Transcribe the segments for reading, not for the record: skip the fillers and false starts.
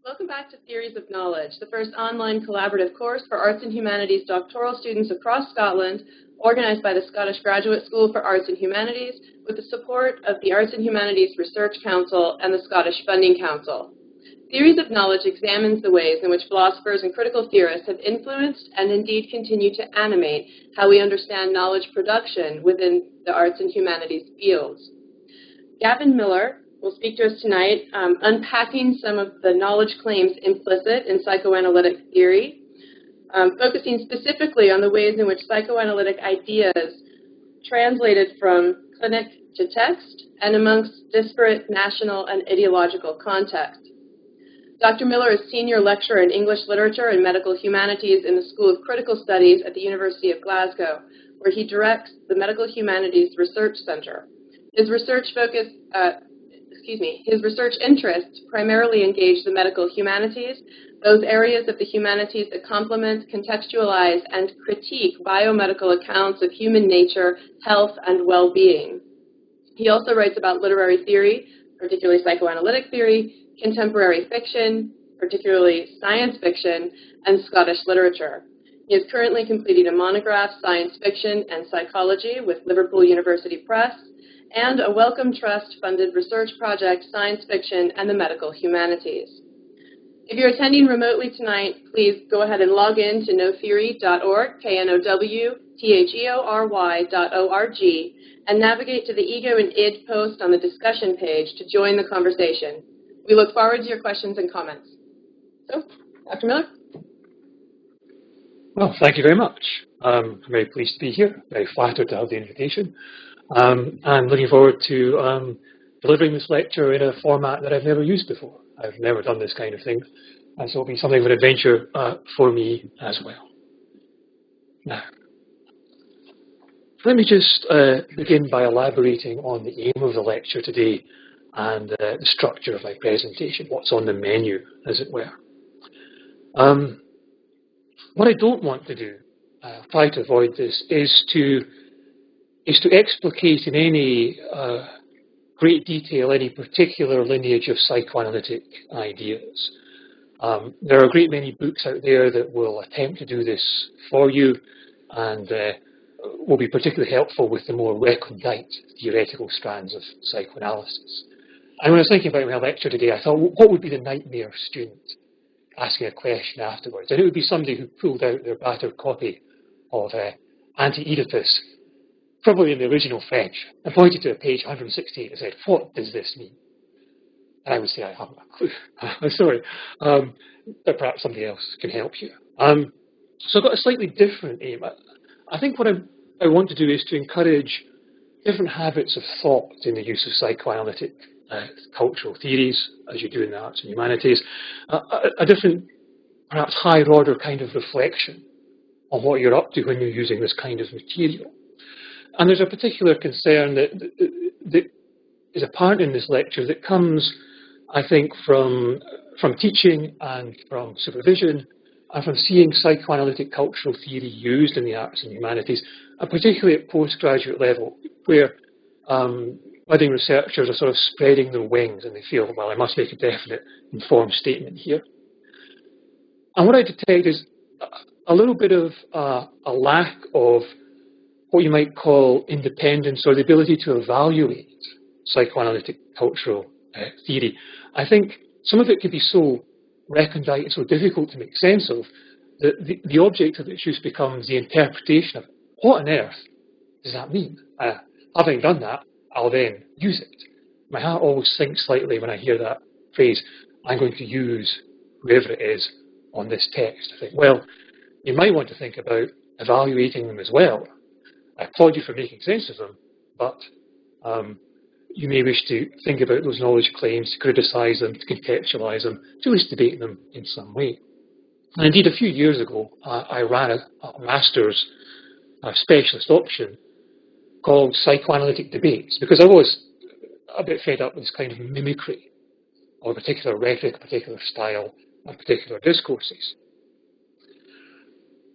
Welcome back to Theories of Knowledge, the first online collaborative course for Arts and Humanities doctoral students across Scotland, organized by the Scottish Graduate School for Arts and Humanities with the support of the Arts and Humanities Research Council and the Scottish Funding Council. Theories of Knowledge examines the ways in which philosophers and critical theorists have influenced and indeed continue to animate how we understand knowledge production within the arts and humanities fields. Gavin Miller will speak to us tonight, unpacking some of the knowledge claims implicit in psychoanalytic theory, focusing specifically on the ways in which psychoanalytic ideas translated from clinic to text and amongst disparate national and ideological contexts. Dr. Miller is Senior Lecturer in English Literature and Medical Humanities in the School of Critical Studies at the University of Glasgow, where he directs the Medical Humanities Research Centre. His research interests primarily engage the medical humanities, those areas of the humanities that complement, contextualize, and critique biomedical accounts of human nature, health, and well-being. He also writes about literary theory, particularly psychoanalytic theory, contemporary fiction, particularly science fiction, and Scottish literature. He is currently completing a monograph, Science Fiction and Psychology, with Liverpool University Press, and a Wellcome Trust-funded research project, Science Fiction and the Medical Humanities. If you're attending remotely tonight, please go ahead and log in to knowtheory.org, knowtheory.org, and navigate to the Ego and Id post on the discussion page to join the conversation. We look forward to your questions and comments. So, Dr. Miller? Well, thank you very much. I'm very pleased to be here, very flattered to have the invitation. I'm looking forward to delivering this lecture in a format that I've never used before. I've never done this kind of thing, and so it'll be something of an adventure for me as well. Now, let me just begin by elaborating on the aim of the lecture today and the structure of my presentation, what's on the menu, as it were. What I don't want to do, I'll try to avoid this, is to explicate in any great detail any particular lineage of psychoanalytic ideas. There are a great many books out there that will attempt to do this for you and will be particularly helpful with the more recondite theoretical strands of psychoanalysis. And when I was thinking about my lecture today, I thought, what would be the nightmare student asking a question afterwards? And it would be somebody who pulled out their battered copy of Anti-Oedipus, probably in the original French, and pointed to page 168 and said, "What does this mean?" And I would say, "I haven't a clue." I'm sorry, but perhaps somebody else can help you. So I've got a slightly different aim. I think what I want to do is to encourage different habits of thought in the use of psychoanalytic cultural theories, as you do in the arts and humanities, a different, perhaps higher order kind of reflection on what you're up to when you're using this kind of material. And there's a particular concern that is apparent in this lecture that comes, I think, from teaching and from supervision and from seeing psychoanalytic cultural theory used in the arts and humanities, and particularly at postgraduate level, where budding researchers are sort of spreading their wings and they feel, well, I must make a definite, informed statement here. And what I detect is a little bit of a lack of what you might call independence or the ability to evaluate psychoanalytic cultural theory. I think some of it can be so recondite and so difficult to make sense of that the object of its use becomes the interpretation of it. What on earth does that mean? Having done that, I'll then use it. My heart always sinks slightly when I hear that phrase, "I'm going to use whoever it is on this text." I think, well, you might want to think about evaluating them as well. I applaud you for making sense of them, but you may wish to think about those knowledge claims, to criticise them, to contextualise them, to at least debate them in some way. And indeed, a few years ago, I ran a master's specialist option called Psychoanalytic Debates, because I was a bit fed up with this kind of mimicry of a particular rhetoric, a particular style, and particular discourses.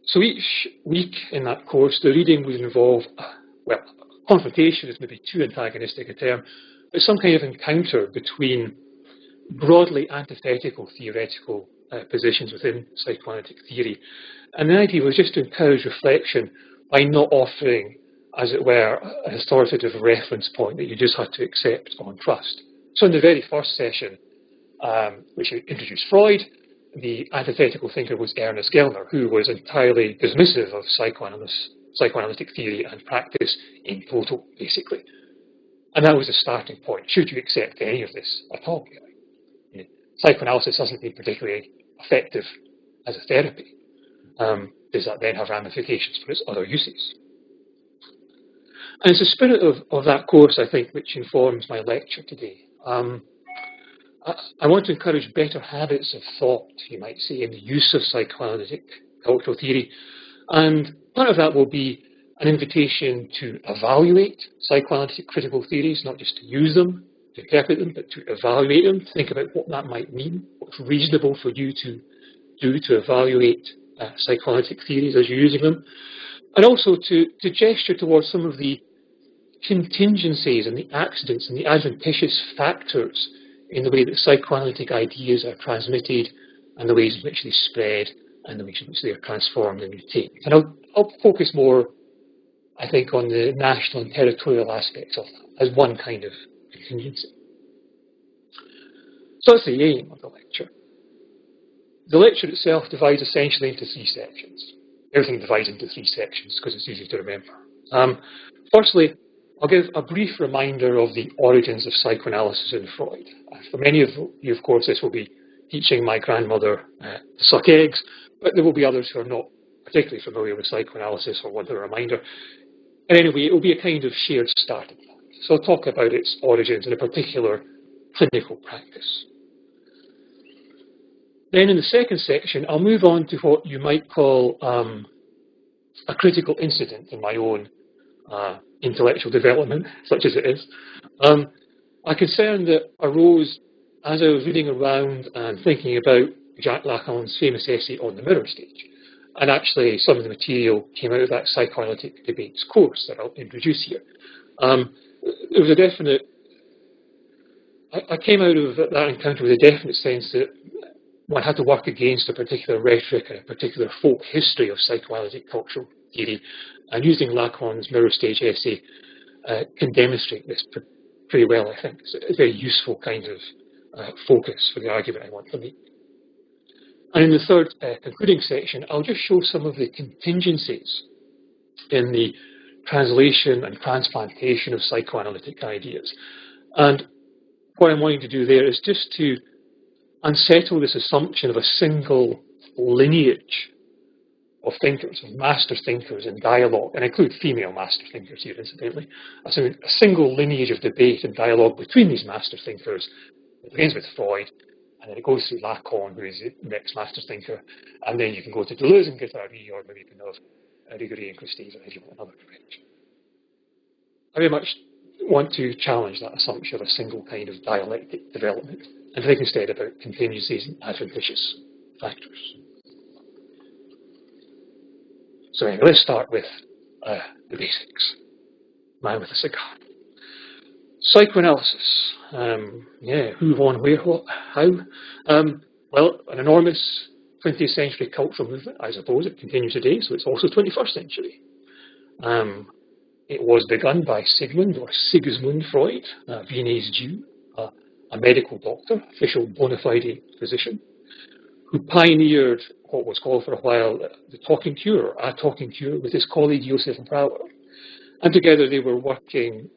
So each week in that course, the reading would involve, well, confrontation is maybe too antagonistic a term, but some kind of encounter between broadly antithetical theoretical positions within psychoanalytic theory. And the idea was just to encourage reflection by not offering, as it were, an authoritative reference point that you just had to accept on trust. So in the very first session, which introduced Freud, the antithetical thinker was Ernest Gellner, who was entirely dismissive of psychoanalytic theory and practice in total, basically. And that was the starting point. Should you accept any of this at all? Psychoanalysis hasn't been particularly effective as a therapy. Does that then have ramifications for its other uses? And it's the spirit of that course, I think, which informs my lecture today. I want to encourage better habits of thought, you might say, in the use of psychoanalytic cultural theory. And part of that will be an invitation to evaluate psychoanalytic critical theories, not just to use them, to interpret them, but to evaluate them, to think about what that might mean, what's reasonable for you to do to evaluate psychoanalytic theories as you're using them, and also to gesture towards some of the contingencies and the accidents and the adventitious factors in the way that psychoanalytic ideas are transmitted and the ways in which they spread and the ways in which they are transformed and retained. And I'll focus more, I think, on the national and territorial aspects of that as one kind of contingency. So that's the aim of the lecture. The lecture itself divides essentially into three sections. Everything divides into three sections because it's easy to remember. Firstly, I'll give a brief reminder of the origins of psychoanalysis in Freud. For many of you, of course, this will be teaching my grandmother to suck eggs, but there will be others who are not particularly familiar with psychoanalysis or want a reminder. And anyway, it will be a kind of shared starting point. So I'll talk about its origins in a particular clinical practice. Then in the second section, I'll move on to what you might call a critical incident in my own intellectual development, such as it is. A concern that arose as I was reading around and thinking about Jacques Lacan's famous essay on the mirror stage. And actually, some of the material came out of that psychoanalytic debates course that I'll introduce here. There was a definite... I came out of that encounter with a definite sense that one had to work against a particular rhetoric and a particular folk history of psychoanalytic cultural theory, and using Lacan's mirror stage essay can demonstrate this pretty well, I think. It's a very useful kind of focus for the argument I want to make. And in the third concluding section, I'll just show some of the contingencies in the translation and transplantation of psychoanalytic ideas. And what I'm wanting to do there is just to unsettle this assumption of a single lineage of thinkers, of master thinkers in dialogue, and include female master thinkers here, incidentally. A single lineage of debate and dialogue between these master thinkers. It begins with Freud, and then it goes through Lacan, who is the next master thinker, and then you can go to Deleuze and Guattari, or maybe you can have Rigouet and Christie's, if you want another direction. I very much want to challenge that assumption of a single kind of dialectic development, and think instead about contingencies and adventitious factors. So anyway, let's start with the basics. Man with a cigar. Psychoanalysis. Who, when, where, what, how? Well, an enormous 20th century cultural movement, I suppose. It continues today, so it's also 21st century. It was begun by Sigmund or Sigismund Freud, a Viennese Jew, a medical doctor, official bona fide physician, who pioneered what was called for a while the talking cure, a talking cure, with his colleague Josef Brauer. And together they were working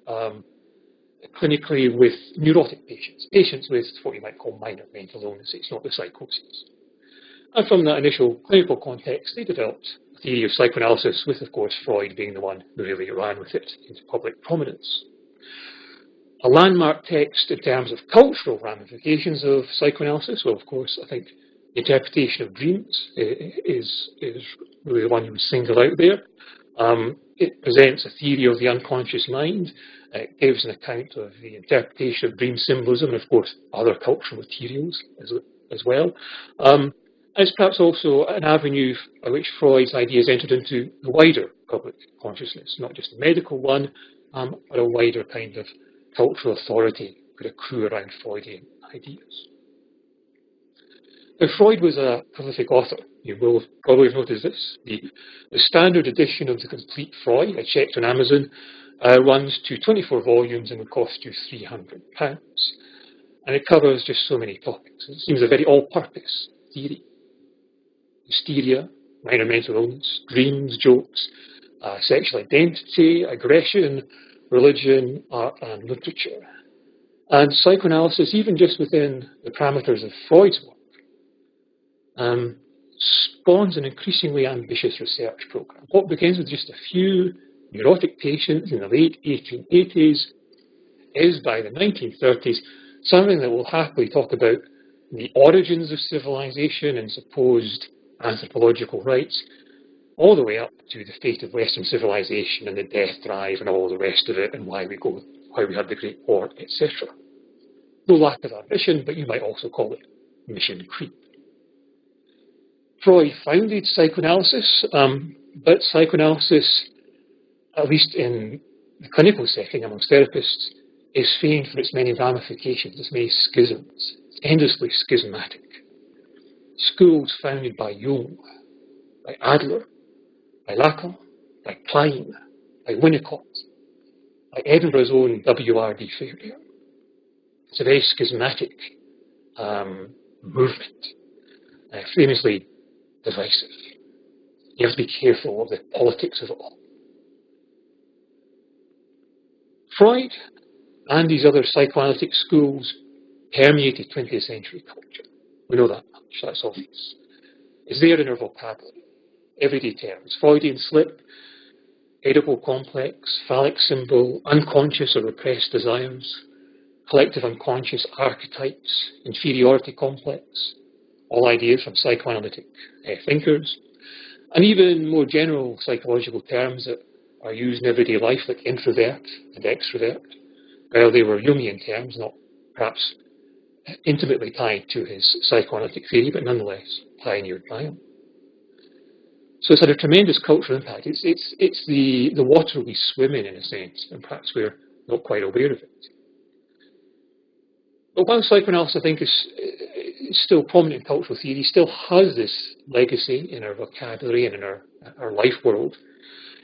clinically with neurotic patients, patients with what you might call minor mental illnesses, not the psychoses. And from that initial clinical context, they developed a theory of psychoanalysis, with, of course, Freud being the one who really ran with it into public prominence. A landmark text in terms of cultural ramifications of psychoanalysis, well, of course, I think the interpretation of dreams is really the one you would single out there. It presents a theory of the unconscious mind. It gives an account of the interpretation of dream symbolism and, of course, other cultural materials as well. It's perhaps also an avenue by which Freud's ideas entered into the wider public consciousness, not just the medical one, but a wider kind of cultural authority could accrue around Freudian ideas. Now, Freud was a prolific author. You will probably have noticed this. The standard edition of the complete Freud, I checked on Amazon, runs to 24 volumes and would cost you £300. And it covers just so many topics. It seems a very all-purpose theory. Hysteria, minor mental illness, dreams, jokes, sexual identity, aggression, religion, art and literature. And psychoanalysis, even just within the parameters of Freud's work, spawns an increasingly ambitious research program. What begins with just a few neurotic patients in the late 1880s is, by the 1930s, something that will happily talk about the origins of civilization and supposed anthropological rights, all the way up to the fate of Western civilization and the death drive and all the rest of it and why we had the Great War, etc. No lack of ambition, but you might also call it mission creep. Freud founded psychoanalysis, but psychoanalysis, at least in the clinical setting amongst therapists, is famed for its many ramifications, its many schisms. It's endlessly schismatic. Schools founded by Jung, by Adler, by Lacan, by Klein, by Winnicott, by Edinburgh's own W.R.D. Fairbairn. It's a very schismatic movement, famously divisive. You have to be careful of the politics of it all. Freud and these other psychoanalytic schools permeated 20th century culture. We know that much, that's obvious. It's there in our vocabulary. Everyday terms: Freudian slip, Oedipal complex, phallic symbol, unconscious or repressed desires, collective unconscious archetypes, inferiority complex, all ideas from psychoanalytic thinkers, and even more general psychological terms that are used in everyday life, like introvert and extrovert. Well, they were Jungian terms, not perhaps intimately tied to his psychoanalytic theory, but nonetheless pioneered by him. So it's had a tremendous cultural impact. It's the water we swim in a sense, and perhaps we're not quite aware of it. But while psychoanalysis, I think, is still prominent in cultural theory, still has this legacy in our vocabulary and in our life world,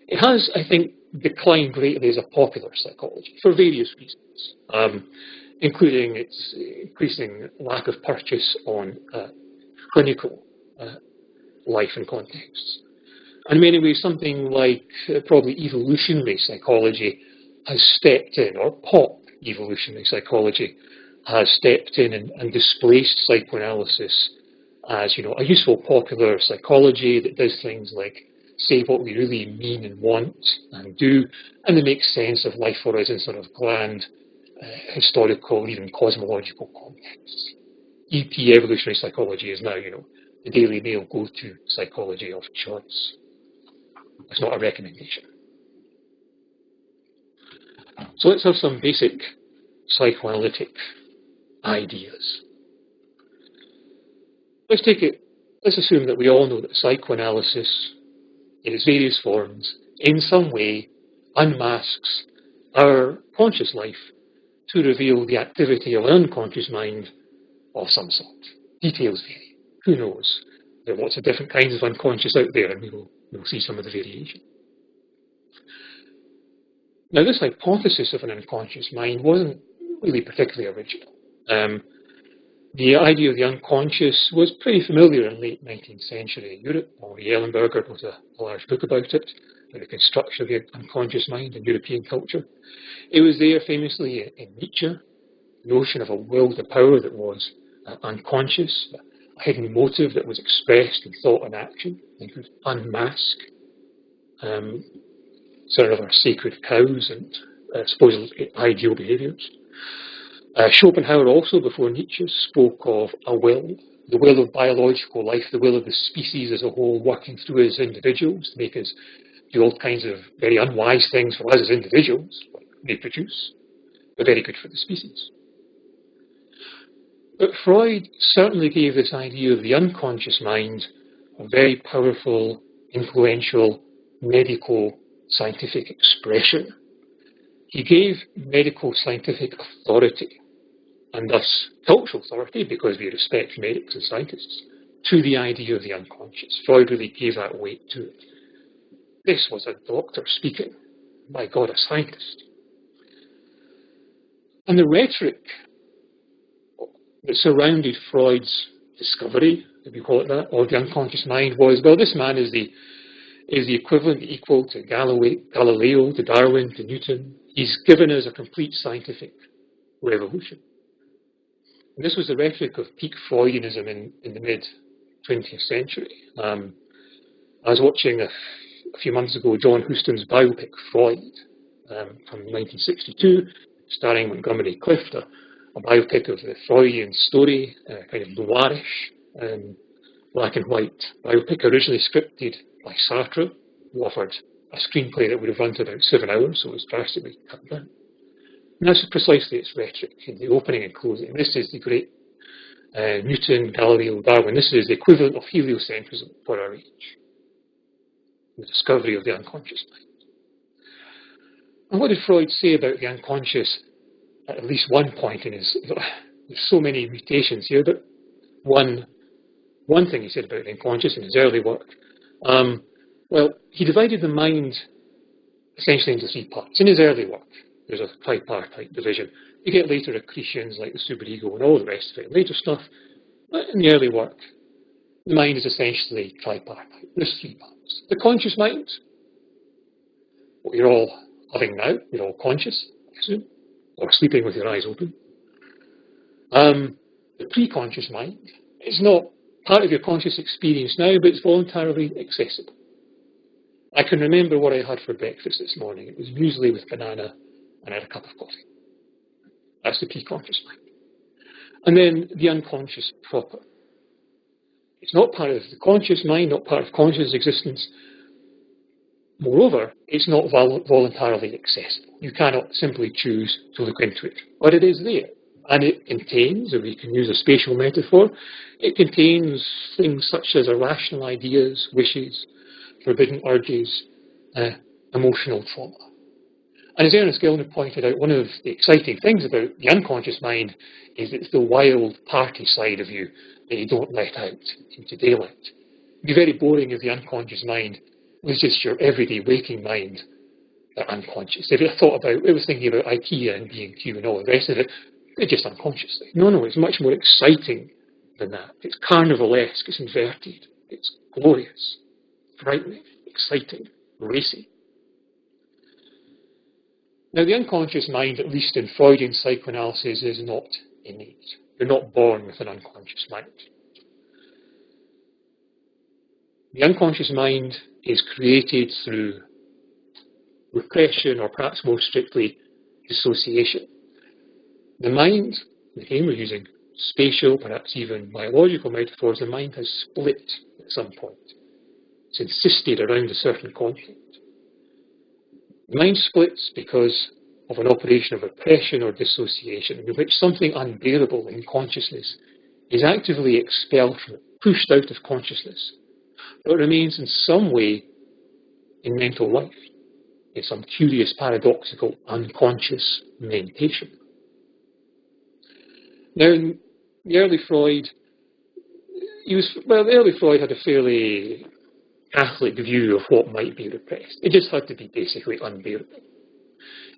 it has, I think, declined greatly as a popular psychology for various reasons, including its increasing lack of purchase on clinical life and contexts. And in many ways, something like probably evolutionary psychology has stepped in, or pop evolutionary psychology has stepped in and displaced psychoanalysis as, a useful popular psychology that does things like say what we really mean and want and do, and they make sense of life for us in sort of grand, historical, even cosmological contexts. EP, evolutionary psychology, is now, the Daily Mail go-to psychology of choice. It's not a recommendation. So let's have some basic psychoanalytic ideas. Let's assume that we all know that psychoanalysis, in its various forms, in some way unmasks our conscious life to reveal the activity of an unconscious mind of some sort. Details vary. Who knows? There are lots of different kinds of unconscious out there, and we'll see some of the variation. Now, this hypothesis of an unconscious mind wasn't really particularly original. The idea of the unconscious was pretty familiar in late 19th century Europe. Henri Ellenberger wrote a large book about it, the construction of the unconscious mind in European culture. It was there famously in Nietzsche, the notion of a will to power that was unconscious, a hidden motive that was expressed in thought and action, and could unmask sort of our sacred cows and supposedly ideal behaviours. Schopenhauer also, before Nietzsche, spoke of a will, the will of biological life, the will of the species as a whole working through us as individuals to make us do all kinds of very unwise things for us as individuals, like reproduce, but very good for the species. But Freud certainly gave this idea of the unconscious mind a very powerful, influential, medical, scientific expression. He gave medical scientific authority and thus cultural authority, because we respect medics and scientists, to the idea of the unconscious. Freud really gave that weight to it. This was a doctor speaking, by God, a scientist. And the rhetoric that surrounded Freud's discovery, if you call it that, of the unconscious mind was, well, this man is the equivalent, equal to Galileo, to Darwin, to Newton. He's given us a complete scientific revolution. And this was the rhetoric of peak Freudianism in the mid-20th century. I was watching a few months ago John Huston's biopic, Freud, from 1962, starring Montgomery Clift, a biopic of the Freudian story, kind of noirish, black and white biopic, originally scripted by Sartre, who offered a screenplay that would have run to about 7 hours, so it was drastically cut down. And that's precisely its rhetoric in the opening and closing. This is the great Newton, Galileo, Darwin. This is the equivalent of heliocentrism for our age, the discovery of the unconscious mind. And what did Freud say about the unconscious at least one point in his... There's so many mutations here, but one thing he said about the unconscious in his early work, well, he divided the mind essentially into 3 parts. In his early work, there's a tripartite division. You get later accretions like the superego and all the rest of it, later stuff. But in the early work, the mind is essentially tripartite. There's 3 parts. The conscious mind, what you're all having now, you're all conscious, I assume, or sleeping with your eyes open. The pre-conscious mind is not part of your conscious experience now, but it's voluntarily accessible. I can remember what I had for breakfast this morning. It was muesli with banana, and I had a cup of coffee. That's the pre-conscious mind. And then the unconscious proper. It's not part of the conscious mind, not part of conscious existence. Moreover, it's not voluntarily accessible. You cannot simply choose to look into it, but it is there. And it contains, if we can use a spatial metaphor, it contains things such as irrational ideas, wishes, forbidden urges, emotional trauma. And as Ernest Gilner pointed out, one of the exciting things about the unconscious mind is it's the wild party side of you that you don't let out into daylight. It'd be very boring if the unconscious mind was just your everyday waking mind, but unconscious. If you thought about, it was thinking about IKEA and B&Q and all the rest of it, it's just unconsciously. No, it's much more exciting than that. It's carnivalesque, it's inverted, it's glorious, frightening, exciting, racy. Now, the unconscious mind, at least in Freudian psychoanalysis, is not innate. You're not born with an unconscious mind. The unconscious mind is created through repression, or perhaps more strictly, dissociation. The mind, again we're using spatial, perhaps even biological metaphors, the mind has split at some point. It's insisted around a certain conflict. The mind splits because of an operation of repression or dissociation, in which something unbearable in consciousness is actively expelled from it, pushed out of consciousness, but remains in some way in mental life, in some curious, paradoxical, unconscious mentation. Now, in the early Freud, the early Freud had a fairly Catholic view of what might be repressed. It just had to be basically unbearable.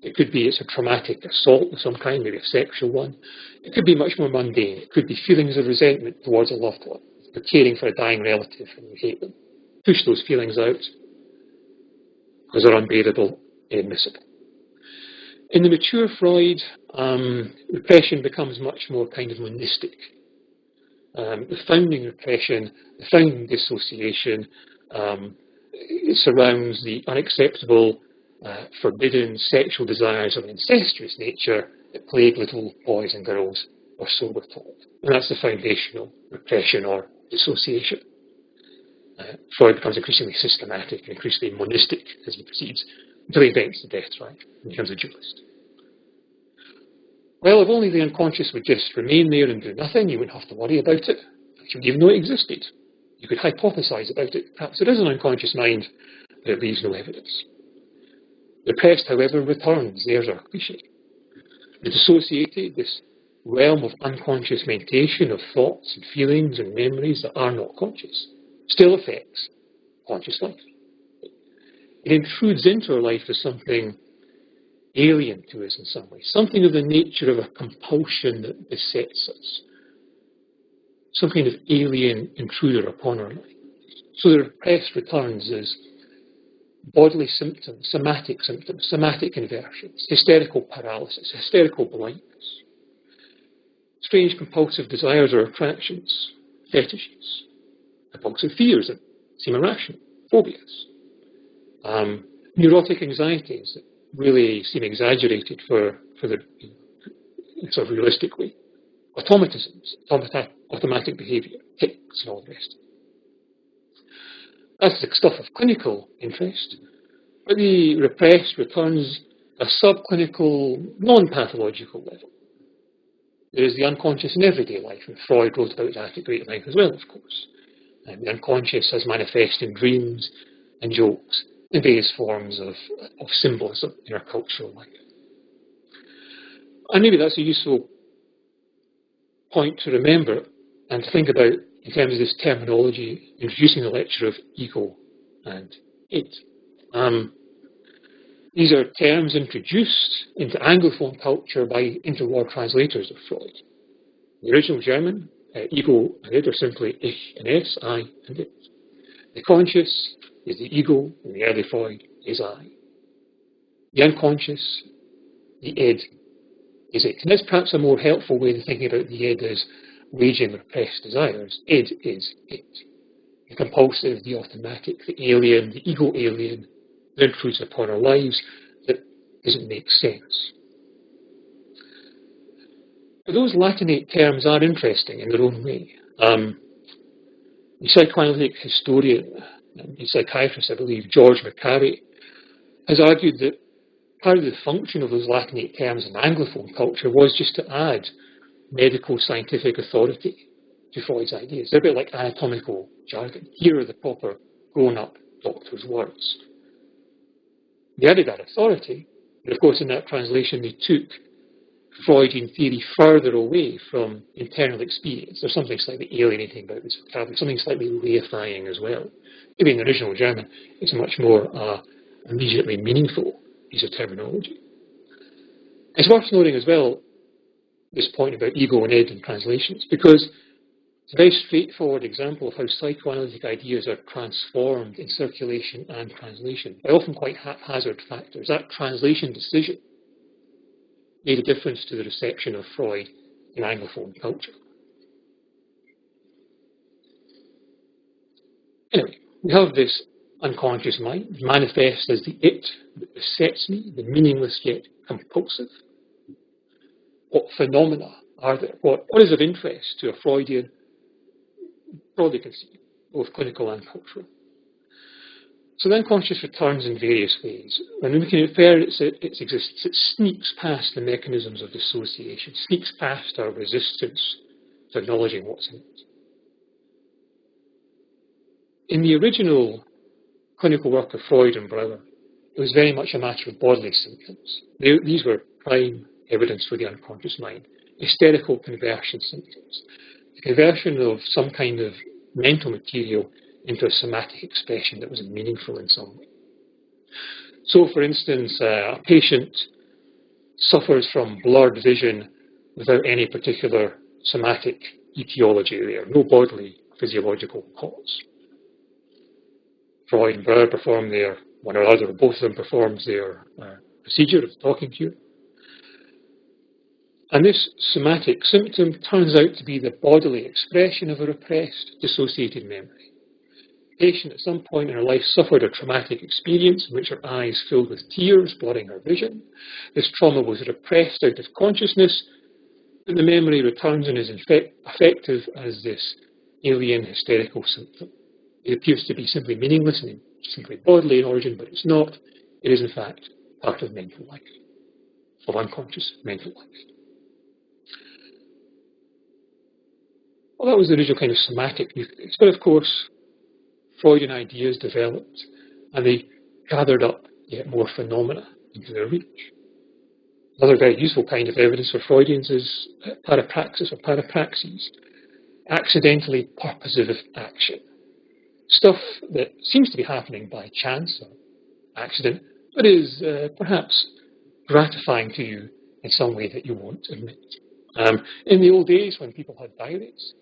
It could be it's a traumatic assault of some kind, maybe a sexual one. It could be much more mundane. It could be feelings of resentment towards a loved one. You're caring for a dying relative and you hate them. Push those feelings out because they're unbearable, inadmissible. In the mature Freud, repression becomes much more kind of monistic. The founding repression, the founding dissociation, it surrounds the unacceptable, forbidden sexual desires of an incestuous nature that plague little boys and girls, or so we're told. And that's the foundational repression or dissociation. Freud becomes increasingly systematic, increasingly monistic as he proceeds, until he invents the death trap and becomes a dualist. Well, if only the unconscious would just remain there and do nothing, you wouldn't have to worry about it. You wouldn't even know it existed. You could hypothesize about it. Perhaps there is an unconscious mind, but it leaves no evidence. The pest, however, returns. There's our cliche. The dissociated, this realm of unconscious mentation of thoughts and feelings and memories that are not conscious still affects conscious life. It intrudes into our life as something alien to us in some way, something of the nature of a compulsion that besets us, some kind of alien intruder upon our life. So the repressed returns as bodily symptoms, somatic inversions, hysterical paralysis, hysterical blindness, strange compulsive desires or attractions, fetishes, compulsive fears that seem irrational, phobias, neurotic anxieties that really seem exaggerated for the sort of realistic way, automatisms, automatic behaviour, tics and all the rest. That's the stuff of clinical interest, but the repressed returns a subclinical, non-pathological level. There is the unconscious in everyday life, and Freud wrote about that at great length as well, of course. And the unconscious as manifest in dreams and jokes, in various forms of symbolism in our cultural life. And maybe that's a useful point to remember and to think about in terms of this terminology, introducing the lecture of ego and id. These are terms introduced into Anglophone culture by interwar translators of Freud. In the original German, ego and id are simply ich and es, I and it. The conscious is the ego, in the early Freud, is I. The unconscious, the id, is it. And that's perhaps a more helpful way of thinking about the id as waging repressed desires. Id is it. The compulsive, the automatic, the alien, the ego alien that intrudes upon our lives that doesn't make sense. But those Latinate terms are interesting in their own way. The psychoanalytic historian and psychiatrist, I believe, George McCarry, has argued that part of the function of those Latinate terms in Anglophone culture was just to add medical scientific authority to Freud's ideas. They're a bit like anatomical jargon. Here are the proper grown-up doctor's words. They added that authority, but of course in that translation they took Freudian theory further away from internal experience. There's something slightly alienating about this vocabulary, something slightly reifying as well. Maybe in the original German it's a much more immediately meaningful piece of terminology. It's worth noting as well this point about ego and id in translations, because it's a very straightforward example of how psychoanalytic ideas are transformed in circulation and translation by often quite haphazard factors. That translation decision made a difference to the reception of Freud in Anglophone culture. Anyway, we have this unconscious mind, manifest as the it that besets me, the meaningless yet compulsive. What phenomena are there? What is of interest to a Freudian, broadly conceived, both clinical and cultural? So the unconscious returns in various ways. When we can infer its existence, it sneaks past the mechanisms of dissociation, sneaks past our resistance to acknowledging what's in it. In the original clinical work of Freud and Brouwer, it was very much a matter of bodily symptoms. These were prime evidence for the unconscious mind. Hysterical conversion symptoms. The conversion of some kind of mental material into a somatic expression that was meaningful in some way. So, for instance, a patient suffers from blurred vision without any particular somatic etiology there, no bodily physiological cause. Freud and Brouwer perform their, one or other, or both of them performs their procedure of talking to you. And this somatic symptom turns out to be the bodily expression of a repressed, dissociated memory. The patient at some point in her life suffered a traumatic experience in which her eyes filled with tears, blurring her vision. This trauma was repressed out of consciousness, but the memory returns and is effective as this alien hysterical symptom. It appears to be simply meaningless and simply bodily in origin, but it's not. It is, in fact, part of mental life, of unconscious mental life. Well, that was the original kind of somatic nucleus. But, of course, Freudian ideas developed, and they gathered up yet more phenomena into their reach. Another very useful kind of evidence for Freudians is parapraxis or parapraxis, accidentally purposive action. Stuff that seems to be happening by chance or accident, but is perhaps gratifying to you in some way that you won't admit. In the old days, when people had diaries,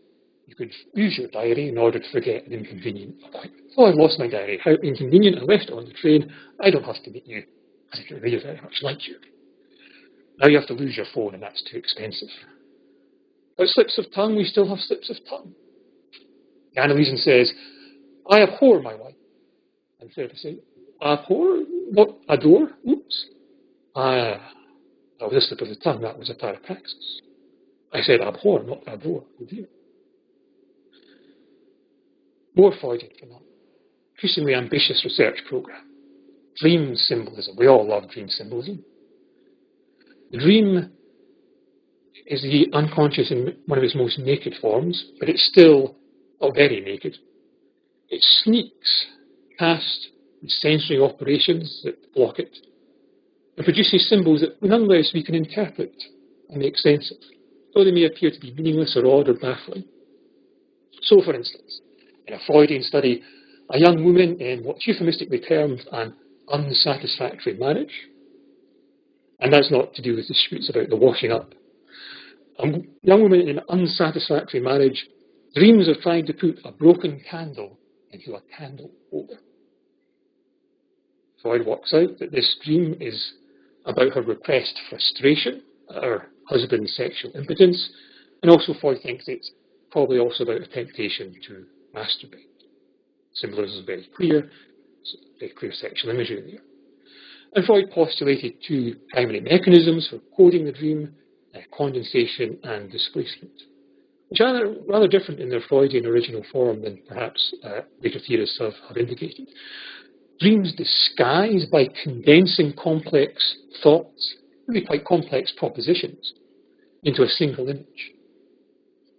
you could use your diary in order to forget an inconvenient appointment. Oh, I've lost my diary. How inconvenient. I left it on the train. I don't have to meet you. I don't really very much like you. Now you have to lose your phone, and that's too expensive. But slips of tongue, we still have slips of tongue. Anneliesen says, I abhor my wife. And Sarah says, abhor? Not adore? Oops. That was a slip of the tongue. That was a parapraxis. I said abhor, not adore. Oh dear. More Freudian phenomena. Increasingly ambitious research program. Dream symbolism. We all love dream symbolism. The dream is the unconscious in one of its most naked forms, but it's still not very naked. It sneaks past the sensory operations that block it and produces symbols that nonetheless we can interpret and make sense of, though they may appear to be meaningless or odd or baffling. So, for instance, in a Freudian study, a young woman in what's euphemistically termed an unsatisfactory marriage, and that's not to do with disputes about the washing up. A young woman in an unsatisfactory marriage dreams of trying to put a broken candle into a candle holder. Freud works out that this dream is about her repressed frustration at her husband's sexual impotence, and also Freud thinks it's probably also about a temptation to masturbate. Symbolism is very clear sexual imagery there. And Freud postulated two primary mechanisms for coding the dream, condensation and displacement, which are rather different in their Freudian original form than perhaps later theorists have indicated. Dreams disguise by condensing complex thoughts, really quite complex propositions, into a single image.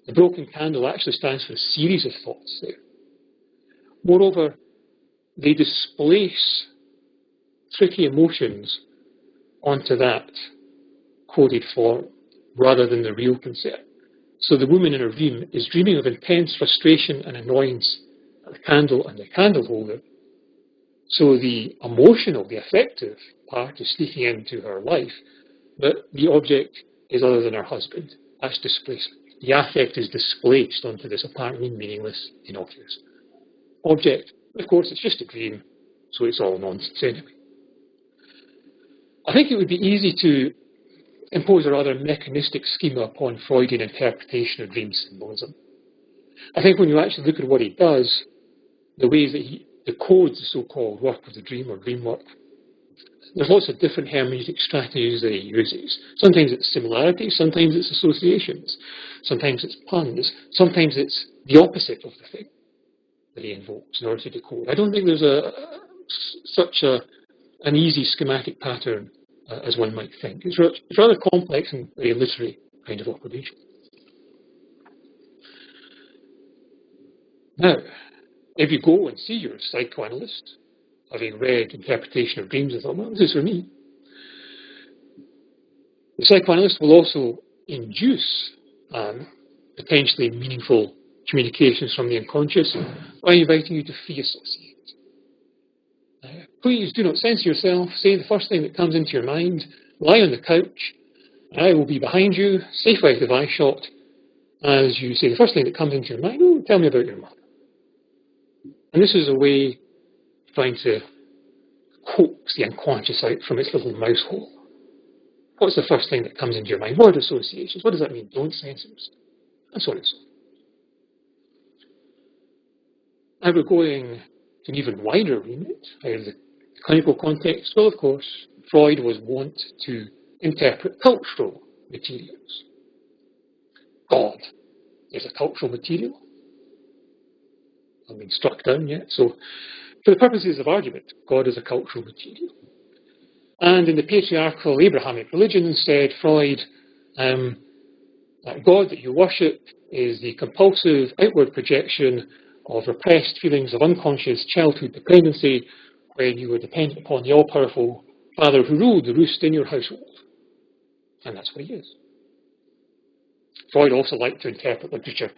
The broken candle actually stands for a series of thoughts there. Moreover, they displace tricky emotions onto that coded form rather than the real concern. So the woman in her dream is dreaming of intense frustration and annoyance at the candle and the candle holder. So the emotional, the affective part is sneaking into her life, but the object is other than her husband. That's displacement. The affect is displaced onto this apparently meaningless, innocuous object. Of course, it's just a dream, so it's all nonsense anyway. I think it would be easy to impose a rather mechanistic schema upon Freudian interpretation of dream symbolism. I think when you actually look at what he does, the ways that he decodes the so-called work of the dream or dream work, there's lots of different hermeneutic strategies that he uses. Sometimes it's similarities, sometimes it's associations, sometimes it's puns, sometimes it's the opposite of the thing that he invokes in order to decode. I don't think there's such an easy schematic pattern as one might think. It's rather complex and very literary kind of operation. Now, if you go and see your psychoanalyst, having read Interpretation of Dreams, and thought, well, this is for me, the psychoanalyst will also induce potentially meaningful communications from the unconscious by inviting you to free associate. Please do not censor yourself. Say the first thing that comes into your mind. Lie on the couch. I will be behind you, safe out of eyeshot, as you say the first thing that comes into your mind. Oh, tell me about your mother. And this is a way of trying to coax the unconscious out from its little mouse hole. What's the first thing that comes into your mind? Word associations. What does that mean? Don't censor yourself. And so on and so on. Now we're going to an even wider remit out of the clinical context. Well, of course, Freud was wont to interpret cultural materials. God is a cultural material. I've been struck down yet. So, for the purposes of argument, God is a cultural material. And in the patriarchal Abrahamic religion, said Freud, that God that you worship is the compulsive outward projection of repressed feelings of unconscious childhood dependency when you were dependent upon the all-powerful father who ruled the roost in your household. and that's what he is. Freud also liked to interpret literature.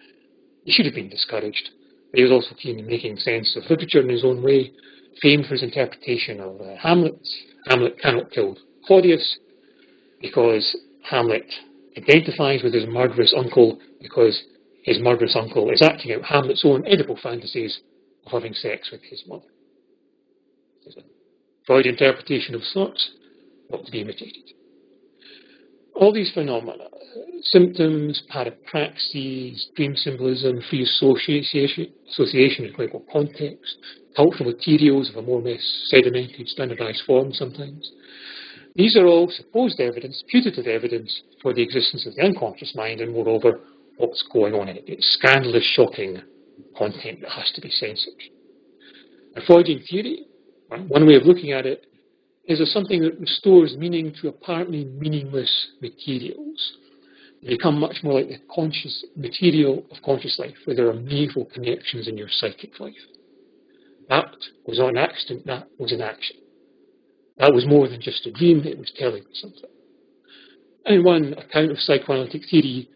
He should have been discouraged, but he was also keen in making sense of literature in his own way, famed for his interpretation of Hamlet. Hamlet cannot kill Claudius because Hamlet identifies with his murderous uncle because his murderous uncle is acting out Hamlet's own Oedipal fantasies of having sex with his mother. There's a Freud interpretation of sorts, not to be imitated. All these phenomena, symptoms, parapraxis, dream symbolism, free association in clinical context, cultural materials of a more or less sedimented, standardized form sometimes, these are all supposed evidence, putative evidence, for the existence of the unconscious mind and, moreover, what's going on in it. It's scandalous, shocking content that has to be censored. A Freudian theory, one way of looking at it, is as something that restores meaning to apparently meaningless materials. They become much more like the conscious material of conscious life, where there are meaningful connections in your psychic life. That was not an accident, that was an action. That was more than just a dream, it was telling me something. And one account of psychoanalytic theory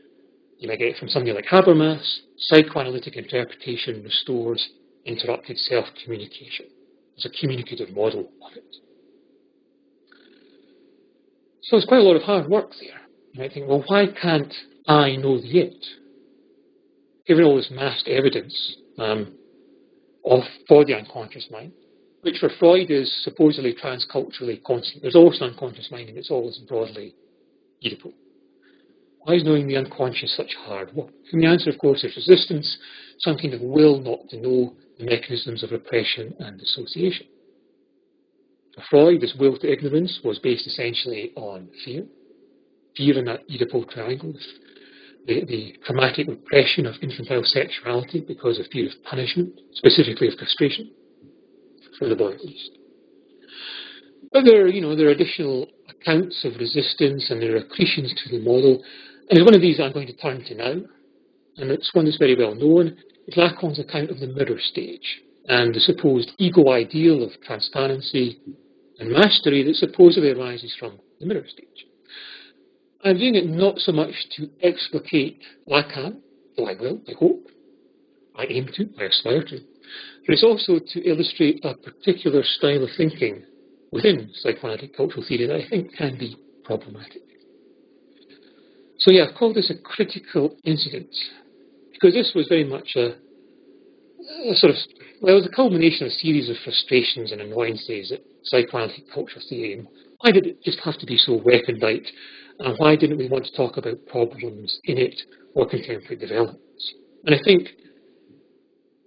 you might get from somebody like Habermas, psychoanalytic interpretation restores interrupted self-communication. It's a communicative model of it. So there's quite a lot of hard work there. You might think, well, why can't I know the it? Given all this massed evidence for the unconscious mind, which for Freud is supposedly transculturally constant. There's also an unconscious mind and it's always broadly Oedipal. Why is knowing the unconscious such hard work? And the answer, of course, is resistance, some kind of will not to know the mechanisms of repression and dissociation. For Freud, this will to ignorance was based essentially on fear. Fear in that Oedipal triangle, the traumatic repression of infantile sexuality because of fear of punishment, specifically of castration, for the boy at least. But there are additional accounts of resistance and there are accretions to the model. And one of these I'm going to turn to now, and it's one that's very well known. It's Lacan's account of the mirror stage and the supposed ego ideal of transparency and mastery that supposedly arises from the mirror stage. I'm doing it not so much to explicate Lacan, though I will, I hope, I aim to, I aspire to, but it's also to illustrate a particular style of thinking within psychoanalytic cultural theory that I think can be problematic. So yeah, I've called this a critical incident, because this was very much it was a culmination of a series of frustrations and annoyances at psychoanalytic cultural theory. Why did it just have to be so recondite? And why didn't we want to talk about problems in it or contemporary developments? And I think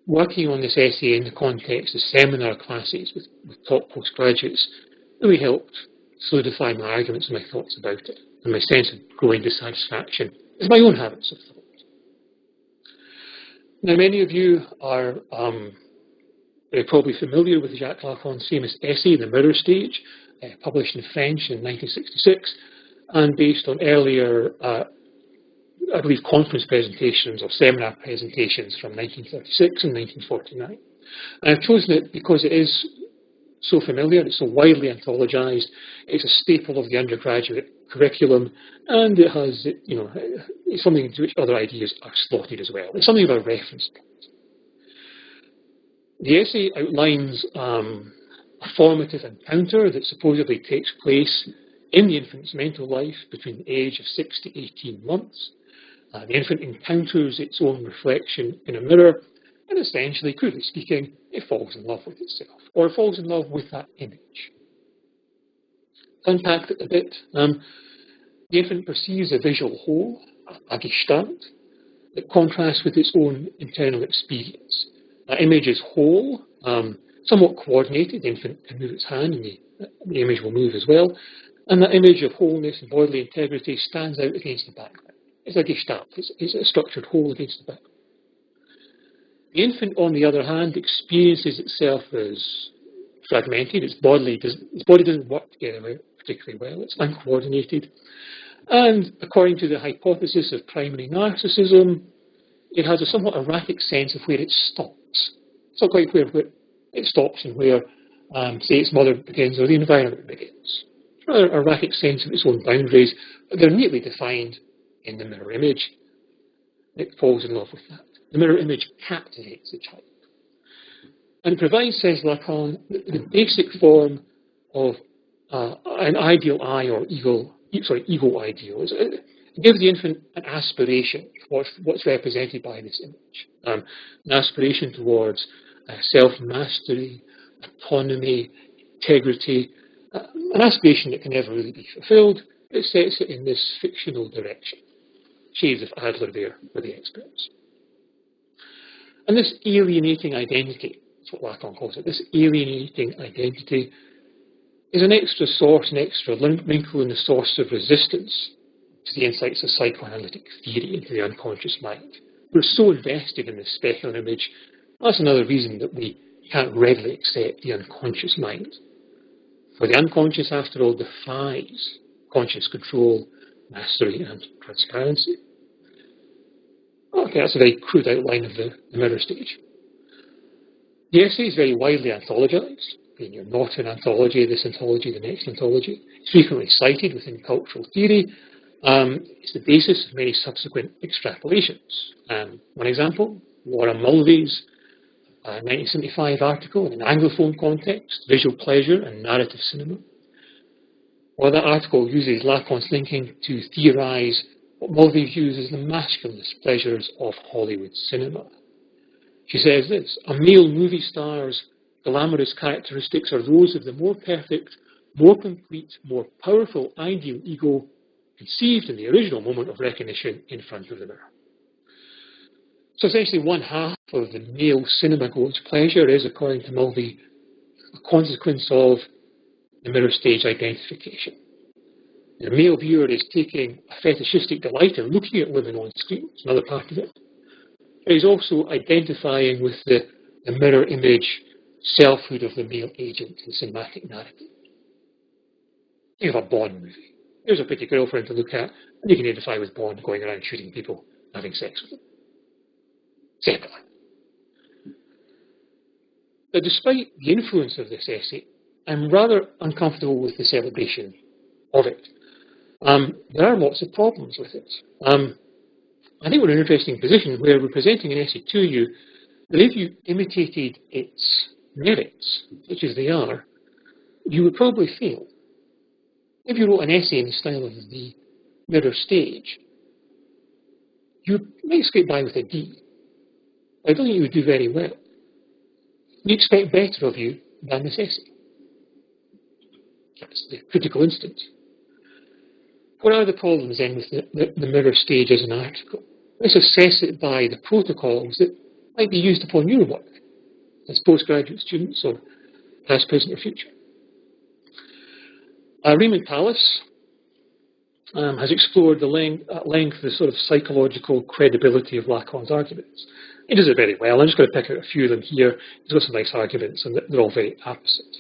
working on this essay in the context of seminar classes with top postgraduates really helped solidify my arguments and my thoughts about it, and my sense of growing dissatisfaction with my own habits of thought. Now, many of you are probably familiar with Jacques Lacan's famous essay, The Mirror Stage, published in French in 1966, and based on earlier, I believe, conference presentations or seminar presentations from 1936 and 1949. And I've chosen it because it is so familiar, it's so widely anthologized, it's a staple of the undergraduate curriculum, and it has, it's something into which other ideas are slotted as well. It's something of a reference point. The essay outlines a formative encounter that supposedly takes place in the infant's mental life between the age of 6 to 18 months. The infant encounters its own reflection in a mirror, and essentially, crudely speaking, it falls in love with itself, or it falls in love with that image. To unpack it a bit, the infant perceives a visual whole, a gestalt, that contrasts with its own internal experience. That image is whole, somewhat coordinated. The infant can move its hand, and the image will move as well. And that image of wholeness and bodily integrity stands out against the background. It's a gestalt. It's a structured whole against the background. The infant, on the other hand, experiences itself as fragmented. Its body doesn't work together particularly well. It's uncoordinated. And according to the hypothesis of primary narcissism, it has a somewhat erratic sense of where it stops. It's not quite where it stops and where, say, its mother begins or the environment begins. rather erratic sense of its own boundaries, but they're neatly defined in the mirror image. It falls in love with that. The mirror image captivates the child. And provides, says Lacan, the basic form of an ideal I or ego ideal. It gives the infant an aspiration for what's represented by this image. An aspiration towards self-mastery, autonomy, integrity, an aspiration that can never really be fulfilled. It sets it in this fictional direction. Shades of Adler there for the experts. And this alienating identity, that's what Lacan calls it, this alienating identity is an extra source, an extra wrinkle in the source of resistance to the insights of psychoanalytic theory into the unconscious mind. We're so invested in this speculative image, that's another reason that we can't readily accept the unconscious mind. For the unconscious, after all, defies conscious control, mastery, and transparency. Okay, that's a very crude outline of the mirror stage. The essay is very widely anthologized. You're not an anthology, this anthology, the next anthology. It's frequently cited within cultural theory. It's the basis of many subsequent extrapolations. One example, Laura Mulvey's 1975 article in an Anglophone context, Visual Pleasure and Narrative Cinema. Well, that article uses Lacan's thinking to theorize what Mulvey views as the masculinist pleasures of Hollywood cinema. She says this: a male movie star's glamorous characteristics are those of the more perfect, more complete, more powerful ideal ego conceived in the original moment of recognition in front of the mirror. So essentially one half of the male cinema-goer's pleasure is, according to Mulvey, a consequence of the mirror stage identification. The male viewer is taking a fetishistic delight in looking at women on screen. It's another part of it. He's also identifying with the mirror image selfhood of the male agent in cinematic narrative. Think of a Bond movie. Here's a pretty girlfriend to look at, and you can identify with Bond going around shooting people, having sex with them. Separately. But despite the influence of this essay, I'm rather uncomfortable with the celebration of it. There are lots of problems with it. I think we're in an interesting position where we're presenting an essay to you that if you imitated its merits, such as they are, you would probably fail. If you wrote an essay in the style of the mirror stage, you might scrape by with a D. I don't think you would do very well. We expect better of you than this essay. That's the critical instance. What are the problems then with the mirror stage as an article? Let's assess it by the protocols that might be used upon your work as postgraduate students or past, present, or future. Raymond Pallas has explored at length the sort of psychological credibility of Lacan's arguments. He does it very well. I'm just going to pick out a few of them here. He's got some nice arguments, and they're all very apposite.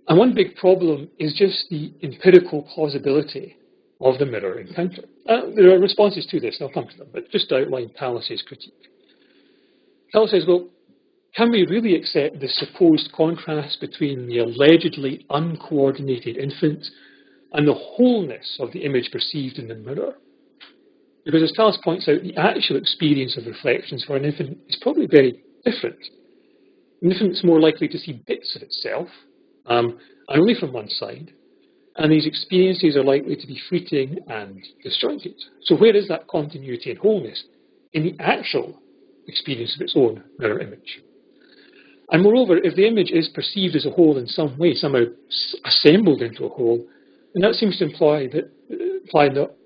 And one big problem is just the empirical plausibility of the mirror encounter. There are responses to this, and I'll come to them, but just to outline Pallas's critique. Pallas says, well, can we really accept the supposed contrast between the allegedly uncoordinated infant and the wholeness of the image perceived in the mirror? Because as Pallas points out, the actual experience of reflections for an infant is probably very different. An infant is more likely to see bits of itself, and only from one side, and these experiences are likely to be fleeting and disjointed. So where is that continuity and wholeness in the actual experience of its own mirror image? And moreover, if the image is perceived as a whole in some way, somehow assembled into a whole, then that seems to imply that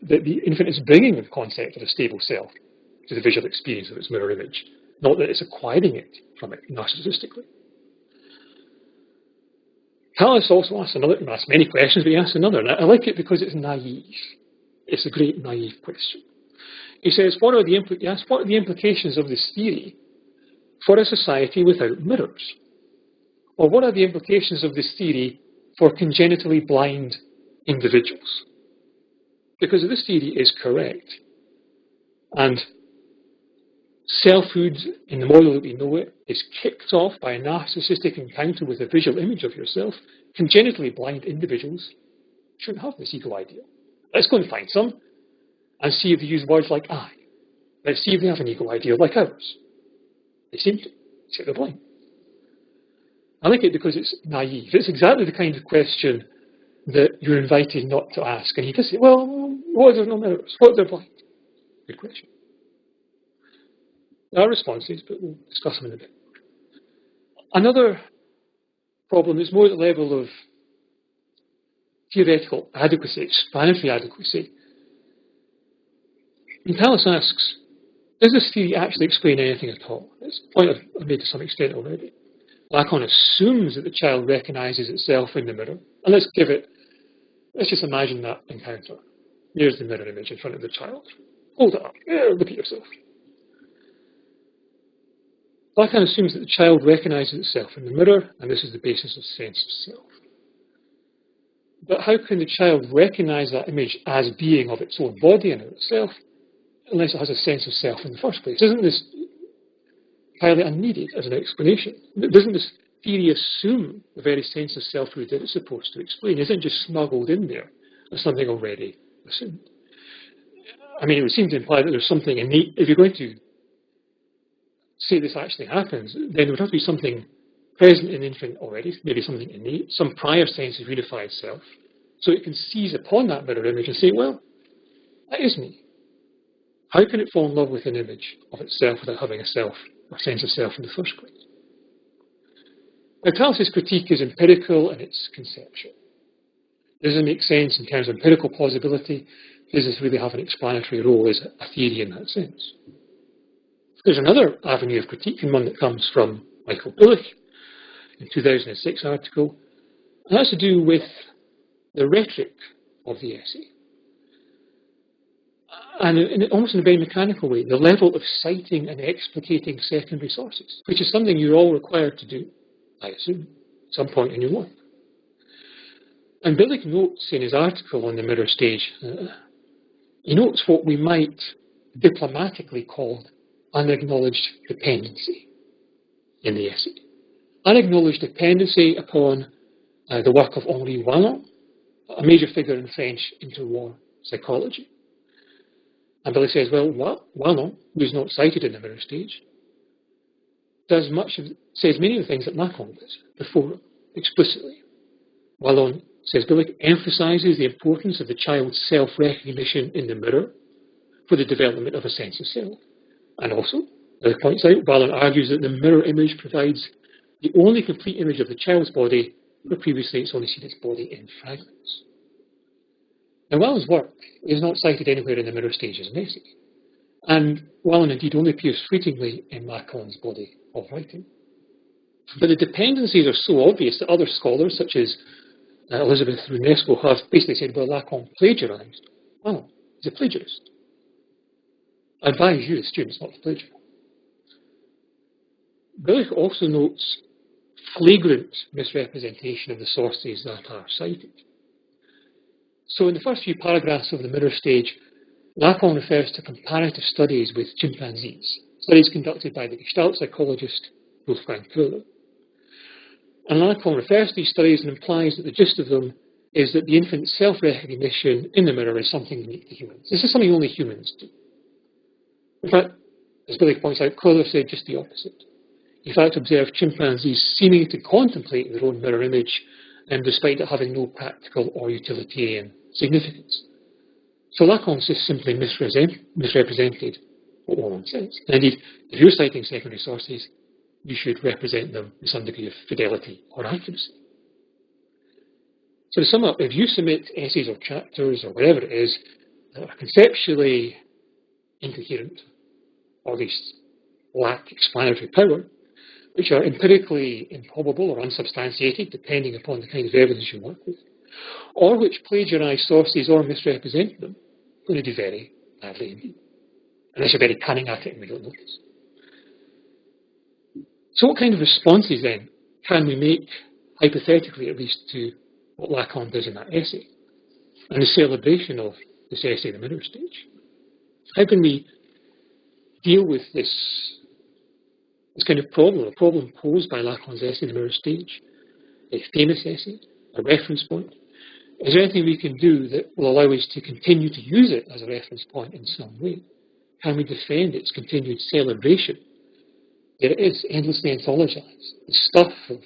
the infant is bringing the concept of a stable self to the visual experience of its mirror image, not that it's acquiring it from it narcissistically. Pallas also asks many questions, but he asks another, and I like it because it's naive. It's a great naive question. He says, what are the implications of this theory for a society without mirrors? Or what are the implications of this theory for congenitally blind individuals? Because if this theory is correct, and selfhood in the model that we know it is kicked off by a narcissistic encounter with a visual image of yourself, congenitally blind individuals shouldn't have this ego ideal. Let's go and find some and see if they use words like I. Let's see if they have an ego ideal like ours. They seem to, except they're blind. I like it because it's naive. It's exactly the kind of question that you're invited not to ask. And he does say, well, what are their numbers? What are their blind? Good question. There are responses, but we'll discuss them in a bit. Another problem is more at the level of theoretical adequacy, explanatory adequacy. Tallis asks, does this theory actually explain anything at all? It's a point I've made to some extent already. Lacan assumes that the child recognizes itself in the mirror. And let's just imagine that encounter. Here's the mirror image in front of the child. Hold it up. Look at yourself. Lacan assumes that the child recognizes itself in the mirror, and this is the basis of sense of self. But how can the child recognize that image as being of its own body and of itself, unless it has a sense of self in the first place? Isn't this highly unneeded as an explanation? Doesn't this theory assume the very sense of selfhood that it's supposed to explain? Isn't it just smuggled in there as something already assumed? I mean, it would seem to imply that there's something innate. If you're going to say this actually happens, then there would have to be something present in the infant already, maybe something innate, some prior sense of unified self, so it can seize upon that mirror image and say, well, that is me. How can it fall in love with an image of itself without having a self, or sense of self in the first place? Now, Tallis' critique is empirical and it's conceptual. Does it make sense in terms of empirical plausibility? Does this really have an explanatory role as a theory in that sense? There's another avenue of critique, and one that comes from Michael Billich in 2006 article, and that's to do with the rhetoric of the essay. And almost in a very mechanical way, the level of citing and explicating secondary sources, which is something you're all required to do, I assume, at some point in your life. And Billich notes in his article on the mirror stage, he notes what we might diplomatically call unacknowledged dependency in the essay. Unacknowledged dependency upon the work of Henri Wallon, a major figure in French interwar psychology. And Billy says, well, Wallon, who's not cited in the mirror stage, says many of the things that Lacan does before explicitly. Wallon, says Billy, emphasizes the importance of the child's self-recognition in the mirror for the development of a sense of self. And also, as he points out, Wallon argues that the mirror image provides the only complete image of the child's body, where previously it's only seen its body in fragments. Now, Wallon's work is not cited anywhere in the mirror stage as an essay, and Wallon indeed only appears fleetingly in Lacan's body of writing. But the dependencies are so obvious that other scholars, such as Elizabeth Runesco, have basically said, well, Lacan plagiarized. Wallon, he's a plagiarist. I advise you, the students, not to plagiarize. Billich also notes flagrant misrepresentation of the sources that are cited. So in the first few paragraphs of the mirror stage, Lacan refers to comparative studies with chimpanzees, studies conducted by the Gestalt psychologist Wolfgang Köhler. And Lacan refers to these studies and implies that the gist of them is that the infant's self-recognition in the mirror is something unique to humans. This is something only humans do. In fact, as Billich points out, Köhler said just the opposite. He in fact observed chimpanzees seeming to contemplate their own mirror image, despite it having no practical or utilitarian significance. So Lacan's just simply misrepresented what Wallon says. And indeed, if you're citing secondary sources, you should represent them with some degree of fidelity or accuracy. So to sum up, if you submit essays or chapters or whatever it is that are conceptually incoherent, or at least lack explanatory power, which are empirically improbable or unsubstantiated, depending upon the kind of evidence you work with, or which plagiarize sources or misrepresent them, you're going to do very badly indeed, unless you're very cunning at it and we don't notice. So what kind of responses then can we make, hypothetically at least, to what Lacan does in that essay, and the celebration of this essay, the mirror stage? How can we deal with this kind of problem, a problem posed by Lacan's essay, The Mirror Stage, a famous essay, a reference point? Is there anything we can do that will allow us to continue to use it as a reference point in some way? Can we defend its continued celebration? There it is, endlessly anthologized. The stuff of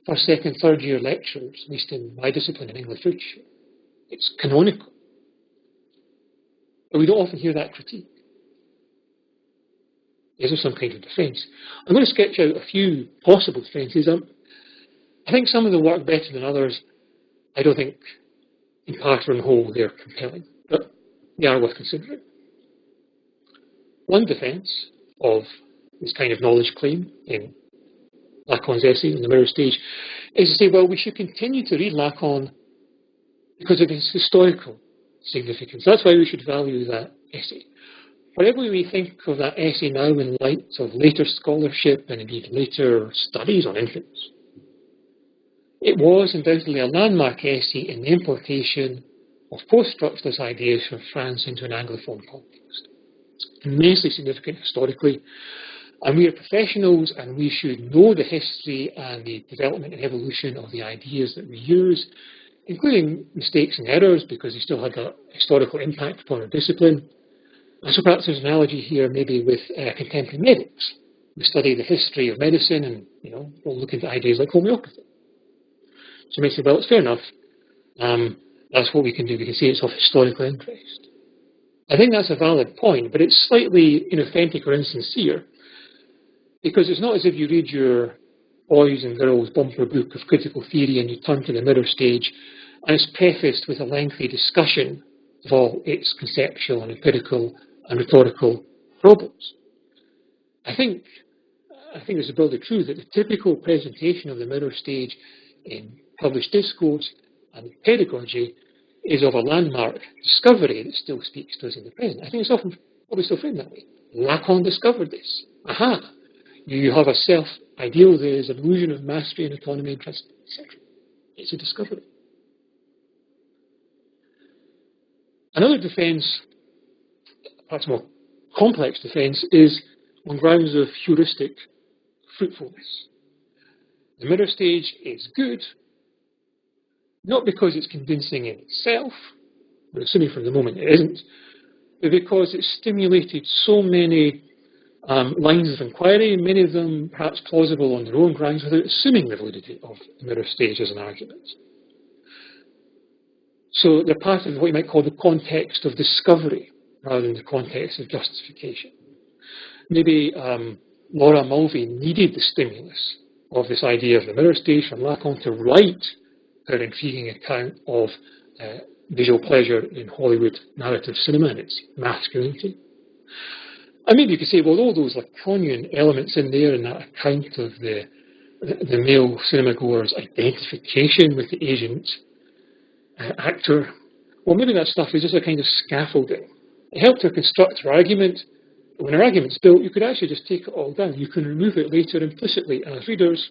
first, second, third year lecturers, at least in my discipline in English literature. It's canonical. But we don't often hear that critique. Is there some kind of defence? I'm going to sketch out a few possible defences. I think some of them work better than others. I don't think, in part or in whole, they're compelling, but they are worth considering. One defence of this kind of knowledge claim in Lacan's essay on the mirror stage is to say, well, we should continue to read Lacan because of his historical significance. That's why we should value that essay. Whatever we think of that essay now in light of later scholarship and indeed later studies on infants, it was undoubtedly a landmark essay in the importation of post-structuralist ideas from France into an Anglophone context. It's immensely significant historically, and we are professionals and we should know the history and the development and evolution of the ideas that we use, including mistakes and errors, because they still had a historical impact upon our discipline. And so perhaps there's an analogy here maybe with contemporary medics. We study the history of medicine and, we'll look into ideas like homeopathy. So you may say, well, it's fair enough. That's what we can do. We can say it's of historical interest. I think that's a valid point, but it's slightly inauthentic or insincere, because it's not as if you read your boys and girls bumper book of critical theory and you turn to the mirror stage and it's prefaced with a lengthy discussion of all its conceptual and empirical and rhetorical problems. I think it's broadly true that the typical presentation of the mirror stage in published discourse and pedagogy is of a landmark discovery that still speaks to us in the present. I think it's often probably still framed that way. Lacan discovered this. Aha! You have a self-ideal, there is an illusion of mastery and autonomy and trust, etc. It's a discovery. Another defence, perhaps more complex defence, is on grounds of heuristic fruitfulness. The mirror stage is good, not because it's convincing in itself, we're assuming from the moment it isn't, but because it's stimulated so many lines of inquiry, many of them perhaps plausible on their own grounds, without assuming the validity of the mirror stage as an argument. So they're part of what you might call the context of discovery, rather than the context of justification. Maybe Laura Mulvey needed the stimulus of this idea of the mirror stage from Lacan to write her intriguing account of visual pleasure in Hollywood narrative cinema and its masculinity. And maybe you could say, well, all those Lacanian elements in there in that account of the male cinema goer's identification with the agent actor, well, maybe that stuff is just a kind of scaffolding. It helped her construct her argument, but when her argument's built, you could actually just take it all down. You can remove it later implicitly as readers,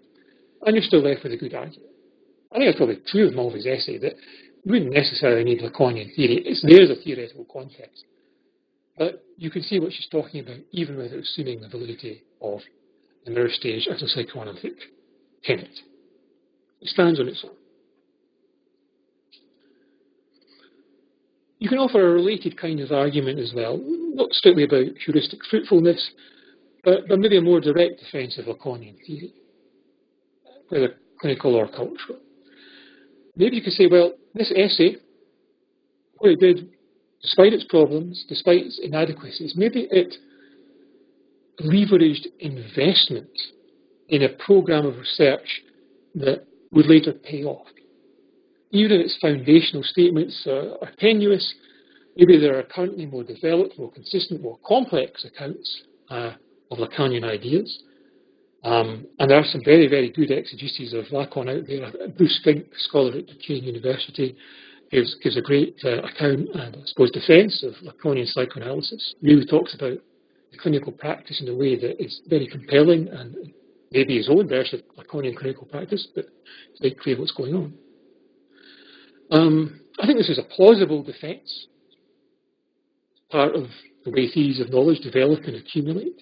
and you're still left with a good argument. I think that's probably true of Mulvey's essay, that you wouldn't necessarily need Lacanian theory. It's there as a theoretical context. But you can see what she's talking about, even without assuming the validity of the mirror stage as a psychoanalytic tenet. It stands on its own. You can offer a related kind of argument as well, not strictly about heuristic fruitfulness, but maybe a more direct defence of Lacanian theory, whether clinical or cultural. Maybe you could say, well, this essay, what it did, despite its problems, despite its inadequacies, maybe it leveraged investment in a programme of research that would later pay off. Even if its foundational statements are tenuous, maybe there are currently more developed, more consistent, more complex accounts of Lacanian ideas. And there are some very, very good exegeses of Lacan out there. Bruce Fink, scholar at Duquesne University, gives a great account and, I suppose, defence of Lacanian psychoanalysis. Really talks about the clinical practice in a way that is very compelling and maybe his own version of Lacanian clinical practice, but it's very clear what's going on. I think this is a plausible defence, part of the way theories of knowledge develop and accumulate.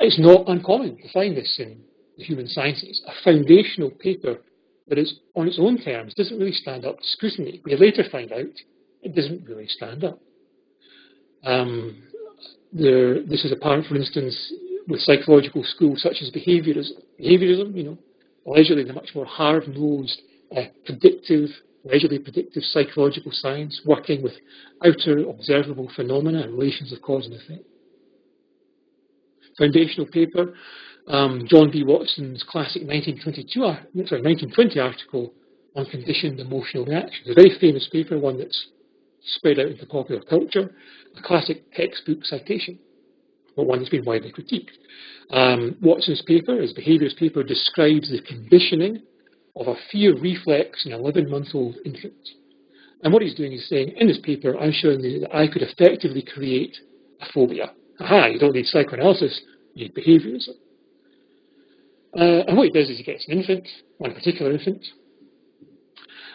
It's not uncommon to find this in the human sciences. A foundational paper but it's on its own terms doesn't really stand up to scrutiny. We later find out it doesn't really stand up. This is apparent, for instance, with psychological schools such as behaviorism. Behaviorism, allegedly the much more hard-nosed, allegedly predictive psychological science, working with outer observable phenomena and relations of cause and effect. Foundational paper, John B. Watson's classic 1920 article on conditioned emotional reactions. A very famous paper, one that's spread out into popular culture, a classic textbook citation, but one that's been widely critiqued. Watson's paper, his behaviours paper, describes the conditioning of a fear reflex in an 11-month-old infant. And what he's doing is saying, in this paper, I'm showing you that I could effectively create a phobia. Aha, you don't need psychoanalysis, you need behaviourism. And what he does is he gets an infant, one particular infant,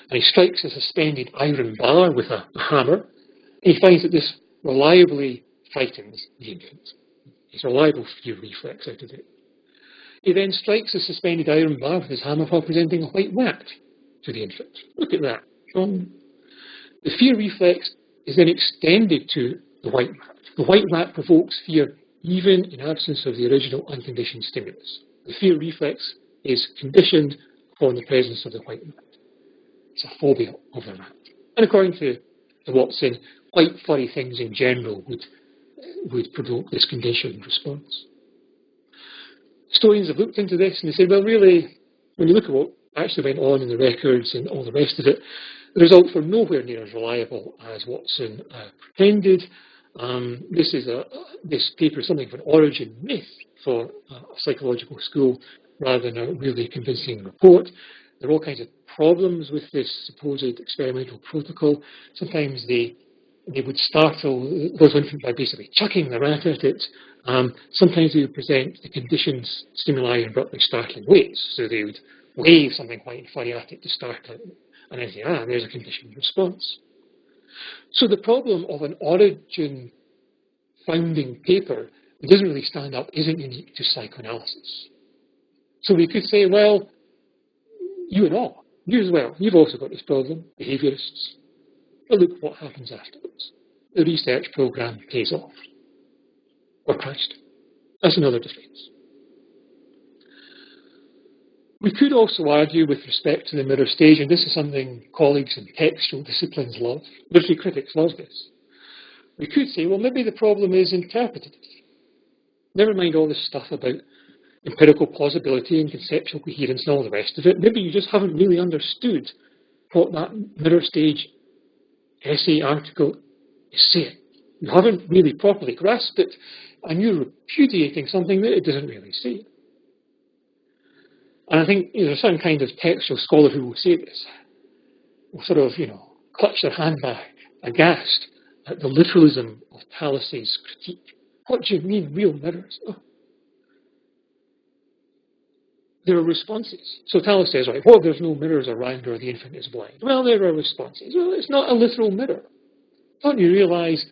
and he strikes a suspended iron bar with a hammer, and he finds that this reliably frightens the infant. It's a reliable fear reflex out of it. He then strikes the suspended iron bar with his hammer while presenting a white rat to the infant. Look at that, John. The fear reflex is then extended to the white rat. The white rat provokes fear even in absence of the original unconditioned stimulus. The fear reflex is conditioned upon the presence of the white rat. It's a phobia of the rat. And according to Watson, white furry things in general would provoke this conditioned response. Historians have looked into this and they say, well, really, when you look at what actually went on in the records and all the rest of it, the results were nowhere near as reliable as Watson pretended. This paper is something of an origin myth for a psychological school rather than a really convincing report. There are all kinds of problems with this supposed experimental protocol. Sometimes they would startle those infants by basically chucking the rat at it. Sometimes they would present the conditioned stimuli in abruptly startling ways. So they would wave something white and furry at it to startle it, and then say, there's a conditioned response. So the problem of an origin founding paper that doesn't really stand up isn't unique to psychoanalysis. So we could say, well, you and all, you as well, you've also got this problem, behaviourists. But look what happens afterwards. The research programme pays off. Or crashed. That's another defence. We could also argue with respect to the mirror stage, and this is something colleagues in textual disciplines love. Literary critics love this. We could say, well, maybe the problem is interpretative. Never mind all this stuff about empirical plausibility and conceptual coherence and all the rest of it. Maybe you just haven't really understood what that mirror stage essay article is saying. You haven't really properly grasped it, and you're repudiating something that it doesn't really say. And I think there's a certain kind of textual scholar who will say this, will sort of, clutch their handbag, aghast at the literalism of Talus's critique. What do you mean, real mirrors? Oh. There are responses. So Talus says, right, what if there's no mirrors around or the infant is blind? Well, there are responses. Well, it's not a literal mirror. Don't you realise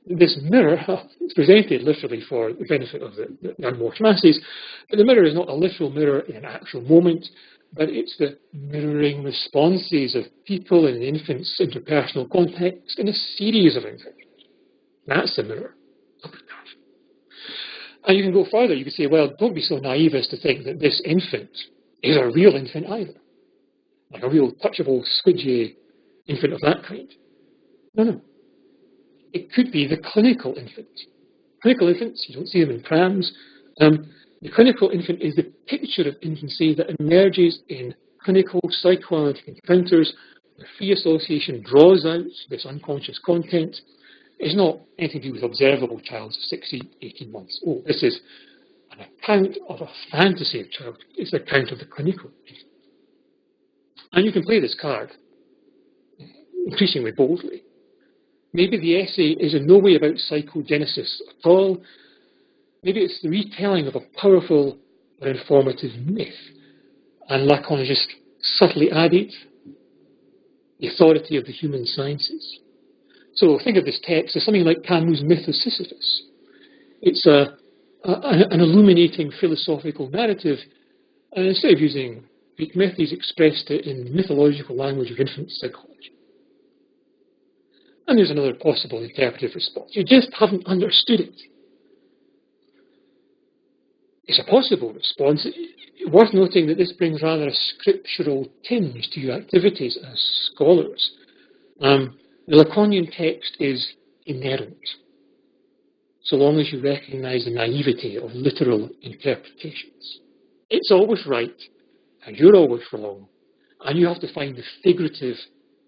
this mirror, it's presented literally for the benefit of the unwashed masses, but the mirror is not a literal mirror in an actual moment, but it's the mirroring responses of people in an infant's interpersonal context in a series of infants. That's the mirror. And you can go further. You could say, well, don't be so naive as to think that this infant is a real infant either. Like a real touchable, squidgy infant of that kind. No. It could be the clinical infant. Clinical infants, you don't see them in prams. The clinical infant is the picture of infancy that emerges in clinical psychoanalytic encounters where free association draws out this unconscious content. It's not anything to do with observable child 16, 18 months old. This is an account of a fantasy of childhood. It's an account of the clinical infant. And you can play this card increasingly boldly. Maybe the essay is in no way about psychogenesis at all. Maybe it's the retelling of a powerful or informative myth. And Lacan has just subtly added the authority of the human sciences. So think of this text as something like Camus' myth of Sisyphus. It's an illuminating philosophical narrative, and instead of using Greek myth, he's expressed it in the mythological language of infant psychology. And there's another possible interpretive response. You just haven't understood it. It's a possible response. Worth noting that this brings rather a scriptural tinge to your activities as scholars. The Lacanian text is inerrant, so long as you recognise the naivety of literal interpretations. It's always right, and you're always wrong, and you have to find the figurative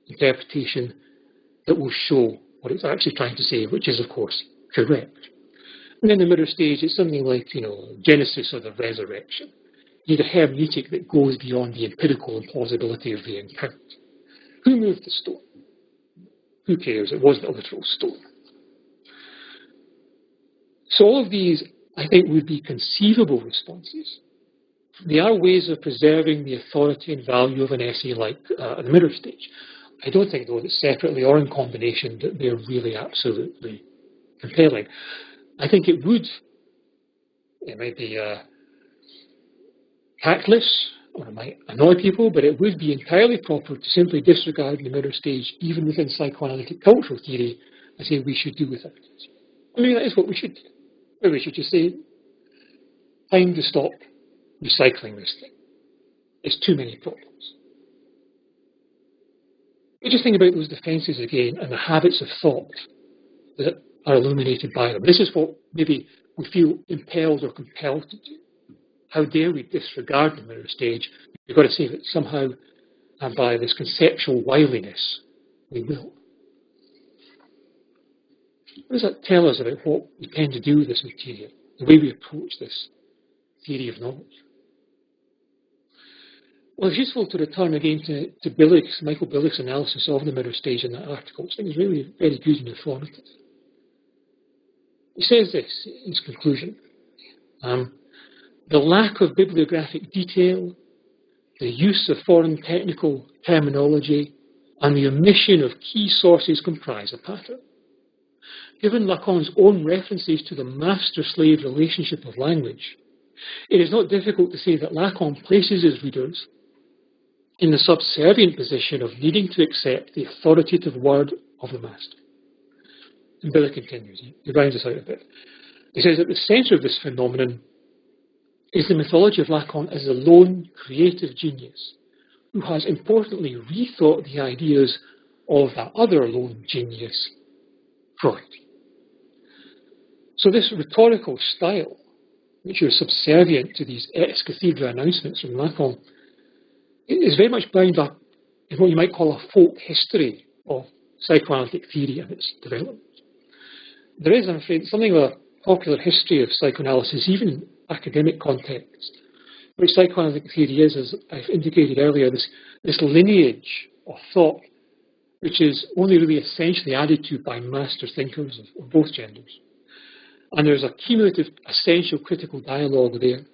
interpretation that will show what it's actually trying to say, which is, of course, correct. And then the middle stage, it's something like, Genesis or the resurrection. You need a hermeneutic that goes beyond the empirical implausibility of the account. Who moved the stone? Who cares? It wasn't a literal stone. So all of these, I think, would be conceivable responses. They are ways of preserving the authority and value of an essay like the mirror stage. I don't think, though, that separately or in combination that they're really absolutely compelling. I think it might be tactless, or it might annoy people, but it would be entirely proper to simply disregard the mirror stage, even within psychoanalytic cultural theory, and say we should do without it. I mean, that is what we should do. Maybe we should just say, time to stop recycling this thing. It's too many problems. You just think about those defences again and the habits of thought that are illuminated by them. This is what maybe we feel impelled or compelled to do. How dare we disregard the mirror stage? We've got to say that somehow, and by this conceptual wiliness, we will. What does that tell us about what we tend to do with this material, the way we approach this theory of knowledge? Well, it's useful to return again to Michael Billig's analysis of the mirror stage in that article, which I think is really very good and informative. He says this in his conclusion. The lack of bibliographic detail, the use of foreign technical terminology, and the omission of key sources comprise a pattern. Given Lacan's own references to the master-slave relationship of language, it is not difficult to say that Lacan places his readers in the subservient position of needing to accept the authoritative word of the master. And Billig continues, he rounds this out a bit. He says at the centre of this phenomenon is the mythology of Lacan as a lone creative genius who has importantly rethought the ideas of that other lone genius, Freud. So this rhetorical style, which is subservient to these ex cathedra announcements from Lacan, is very much bound up in what you might call a folk history of psychoanalytic theory and its development. There is, I'm afraid, something of a popular history of psychoanalysis, even in academic context, which psychoanalytic theory is, as I've indicated earlier, this lineage of thought, which is only really essentially added to by master thinkers of both genders. And there's a cumulative, essential critical dialogue there.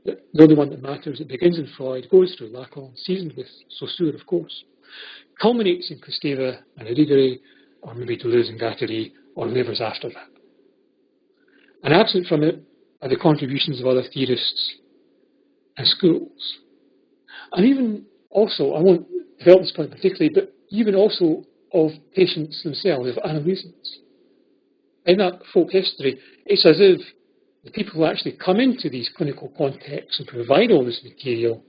The only one that matters. It begins in Freud, goes through Lacan, seasoned with Saussure, of course, culminates in Kristeva and Irigaray, or maybe Deleuze and Guattari, or whoever's after that. And absent from it are the contributions of other theorists and schools. And even also, I won't develop this point particularly, but even also of patients themselves, of analysts. In that folk history, it's as if the people who actually come into these clinical contexts and provide all this material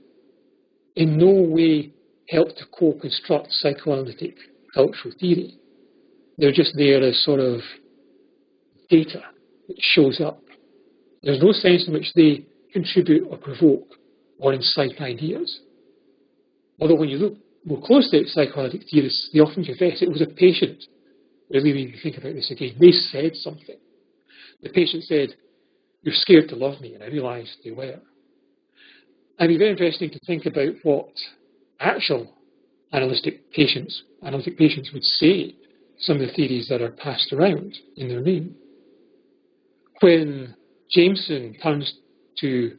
in no way help to co-construct psychoanalytic cultural theory. They're just there as sort of data that shows up. There's no sense in which they contribute or provoke or incite ideas. Although when you look more closely at psychoanalytic theorists, they often confess it was a patient. Really, when you think about this again, they said something. The patient said, "You're scared to love me," and I realised they were. It'd be very interesting to think about what actual analytic patients would say some of the theories that are passed around in their name. When Jameson turns to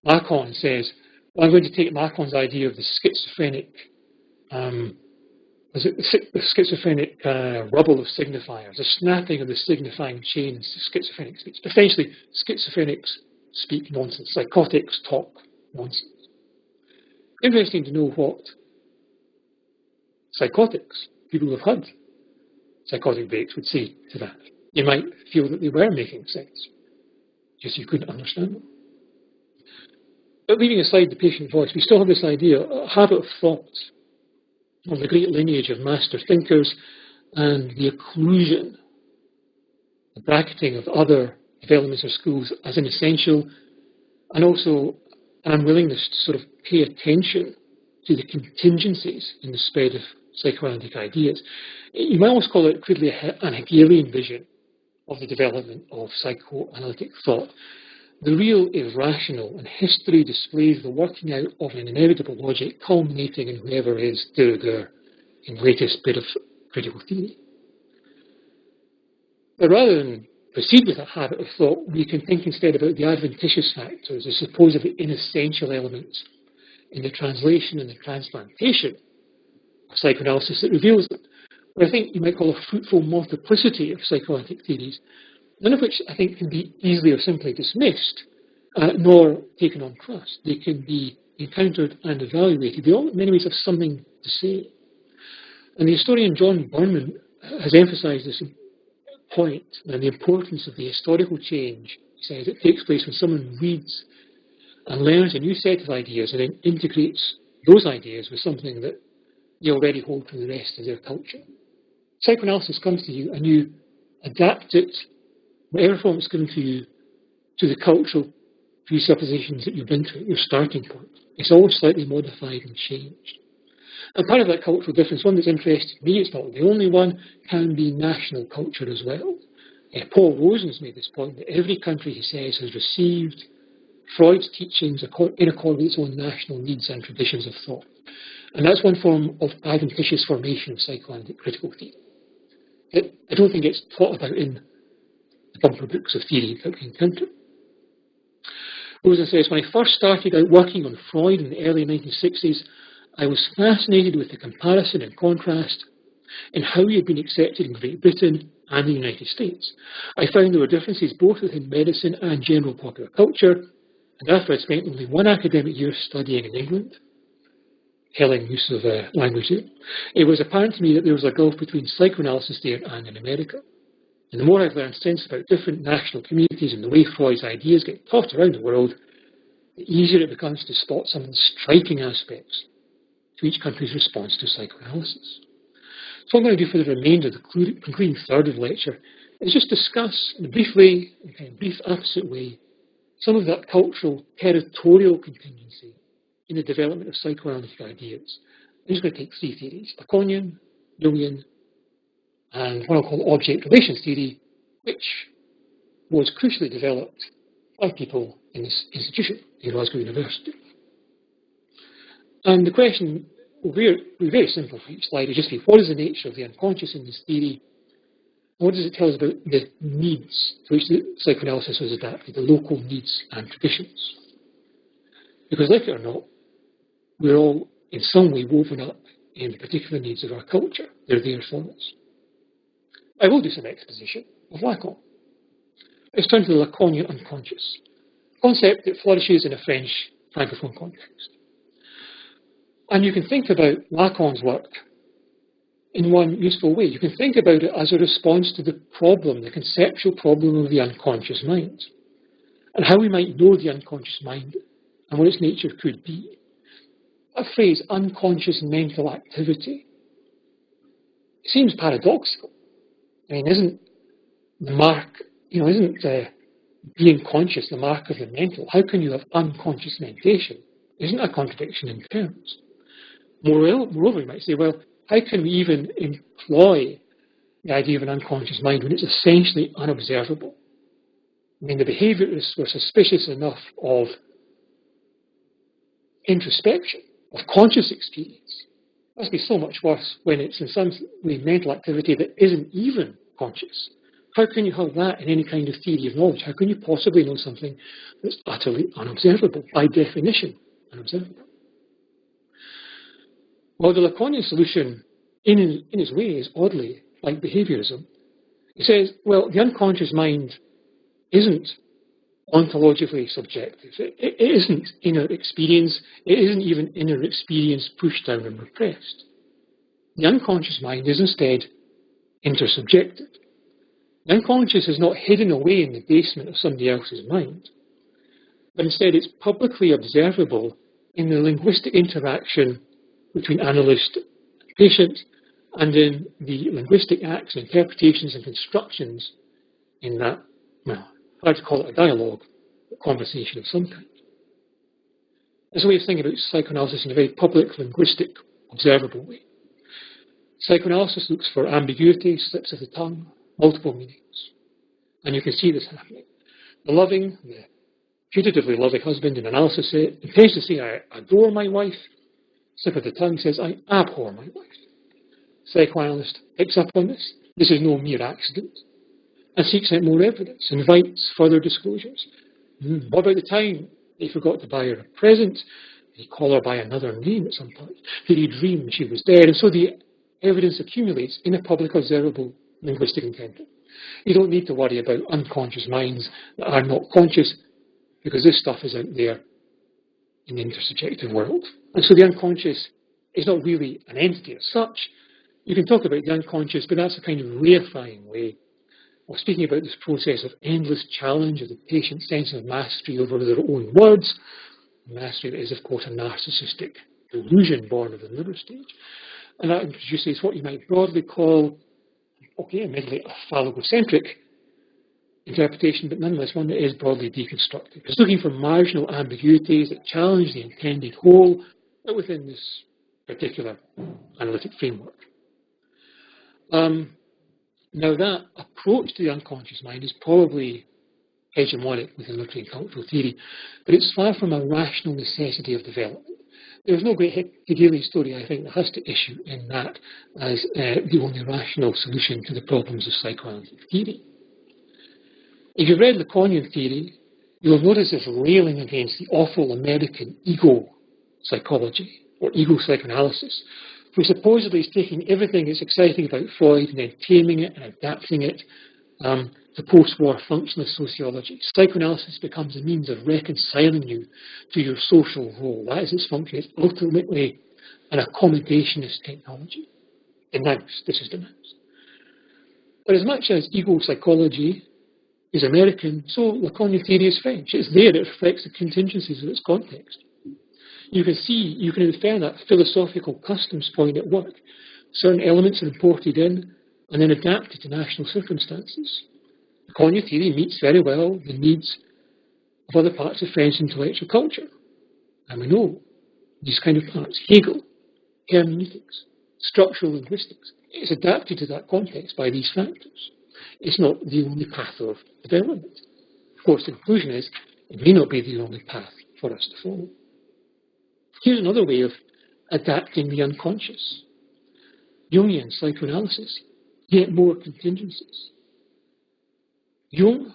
Lacan and says, well, I'm going to take Lacan's idea of the schizophrenic, rubble of signifiers, the snapping of the signifying chain in schizophrenic speech. Essentially, schizophrenics speak nonsense, psychotics talk nonsense. Interesting to know what psychotics, people who have had psychotic breaks, would say to that. You might feel that they were making sense, just you couldn't understand them. But leaving aside the patient voice, we still have this idea, a habit of thought, of the great lineage of master thinkers and the occlusion, the bracketing of other developments or schools as an essential, and also an unwillingness to sort of pay attention to the contingencies in the spread of psychoanalytic ideas. You might almost call it crudely an Hegelian vision of the development of psychoanalytic thought. The real irrational, and history displays the working out of an inevitable logic culminating in whoever is de rigueur in the latest bit of critical theory. But rather than proceed with that habit of thought, we can think instead about the adventitious factors, the supposedly inessential elements in the translation and the transplantation of psychoanalysis that reveals them. What I think you might call a fruitful multiplicity of psychoanalytic theories, none of which I think can be easily or simply dismissed, nor taken on trust. They can be encountered and evaluated. They all, in many ways, have something to say. And the historian John Berman has emphasised this point and the importance of the historical change, he says, that takes place when someone reads and learns a new set of ideas and then integrates those ideas with something that they already hold from the rest of their culture. Psychoanalysis comes to you and you adapt it, whatever form it's given to you, to the cultural presuppositions that you bring to it, your starting point. It's always slightly modified and changed. And part of that cultural difference, one that's interested me, it's not the only one, can be national culture as well. Paul Rosen's made this point that every country, he says, has received Freud's teachings in accord with its own national needs and traditions of thought. And that's one form of adventitious formation of psychoanalytic critical theory. I don't think it's taught about in the bumper books of theory that we encounter. Rosen says, when I first started out working on Freud in the early 1960s, I was fascinated with the comparison and contrast in how he had been accepted in Great Britain and the United States. I found there were differences both within medicine and general popular culture, and after I'd spent only one academic year studying in England, telling use of language there, it was apparent to me that there was a gulf between psychoanalysis there and in America. And the more I've learned since about different national communities and the way Freud's ideas get taught around the world, the easier it becomes to spot some of the striking aspects to each country's response to psychoanalysis. So what I'm going to do for the remainder of the concluding third of the lecture is just discuss in a brief way, in a kind of brief opposite way, some of that cultural territorial contingency in the development of psychoanalytic ideas. I'm just going to take three theories: Lacanian, Jungian, and what I'll call object relations theory, which was crucially developed by people in this institution, in Glasgow University. And the question will be very simple for each slide. It'll just be, what is the nature of the unconscious in this theory? What does it tell us about the needs to which the psychoanalysis was adapted, the local needs and traditions? Because like it or not, we're all in some way woven up in the particular needs of our culture. They're there for us. I will do some exposition of Lacan. Let's turn to the Lacanian unconscious, a concept that flourishes in a French francophone context. And you can think about Lacan's work in one useful way. You can think about it as a response to the problem, the conceptual problem of the unconscious mind, and how we might know the unconscious mind and what its nature could be. That phrase, unconscious mental activity, seems paradoxical. I mean, isn't the mark, isn't being conscious the mark of the mental? How can you have unconscious mentation? Isn't a contradiction in terms? Moreover, you might say, well, how can we even employ the idea of an unconscious mind when it's essentially unobservable? I mean, the behaviourists were suspicious enough of introspection, of conscious experience. It must be so much worse when it's in some way mental activity that isn't even conscious. How can you have that in any kind of theory of knowledge? How can you possibly know something that's utterly unobservable, by definition unobservable? Well, the Lacanian solution, in its way, is oddly like behaviorism. It says, well, the unconscious mind isn't ontologically subjective. It isn't inner experience. It isn't even inner experience pushed down and repressed. The unconscious mind is instead intersubjective. The unconscious is not hidden away in the basement of somebody else's mind, but instead it's publicly observable in the linguistic interaction between analyst and patient, and in the linguistic acts, interpretations and constructions in that, well, hard to call it a dialogue, a conversation of some kind. There's a way of thinking about psychoanalysis in a very public, linguistic, observable way. Psychoanalysis looks for ambiguity, slips of the tongue, multiple meanings. And you can see this happening. The putatively loving husband in analysis intends to say, I adore my wife. Slip of the tongue says, I abhor my wife. Psychoanalyst picks up on this. This is no mere accident. And seeks out more evidence, invites further disclosures. What about the time he forgot to buy her a present? Did he call her by another name at some point? Did he dream she was dead? And so the evidence accumulates in a public observable linguistic encounter. You don't need to worry about unconscious minds that are not conscious, because this stuff is out there in the intersubjective world. And so the unconscious is not really an entity as such. You can talk about the unconscious, but that's a kind of reifying way of speaking about this process of endless challenge of the patient's sense of mastery over their own words. Mastery that is, of course, a narcissistic delusion born of the liver stage. And that introduces what you might broadly call, okay, admittedly a phallogocentric interpretation, but nonetheless one that is broadly deconstructive. It's looking for marginal ambiguities that challenge the intended whole, but within this particular analytic framework. Now that approach to the unconscious mind is probably hegemonic within literary and cultural theory, but it's far from a rational necessity of development. There's no great Hegelian story, I think, that has to issue in that as the only rational solution to the problems of psychoanalytic theory. If you've read Lacanian theory, you'll notice this railing against the awful American ego psychology, or ego psychoanalysis, which supposedly is taking everything that's exciting about Freud and then taming it and adapting it to post-war functionalist sociology. Psychoanalysis becomes a means of reconciling you to your social role. That is its function. It's ultimately an accommodationist technology. Denounced. This is denounced. But as much as ego psychology is American, so Lacanian theory is French. It's there. It reflects the contingencies of its context. You can infer that philosophical customs point at work. Certain elements are imported in and then adapted to national circumstances. Lacanian theory meets very well the needs of other parts of French intellectual culture. And we know these kind of parts. Hegel, hermeneutics, structural linguistics. It's adapted to that context by these factors. It's not the only path of development. Of course, the conclusion is it may not be the only path for us to follow. Here's another way of adapting the unconscious. Jungian psychoanalysis, yet more contingencies. Jung,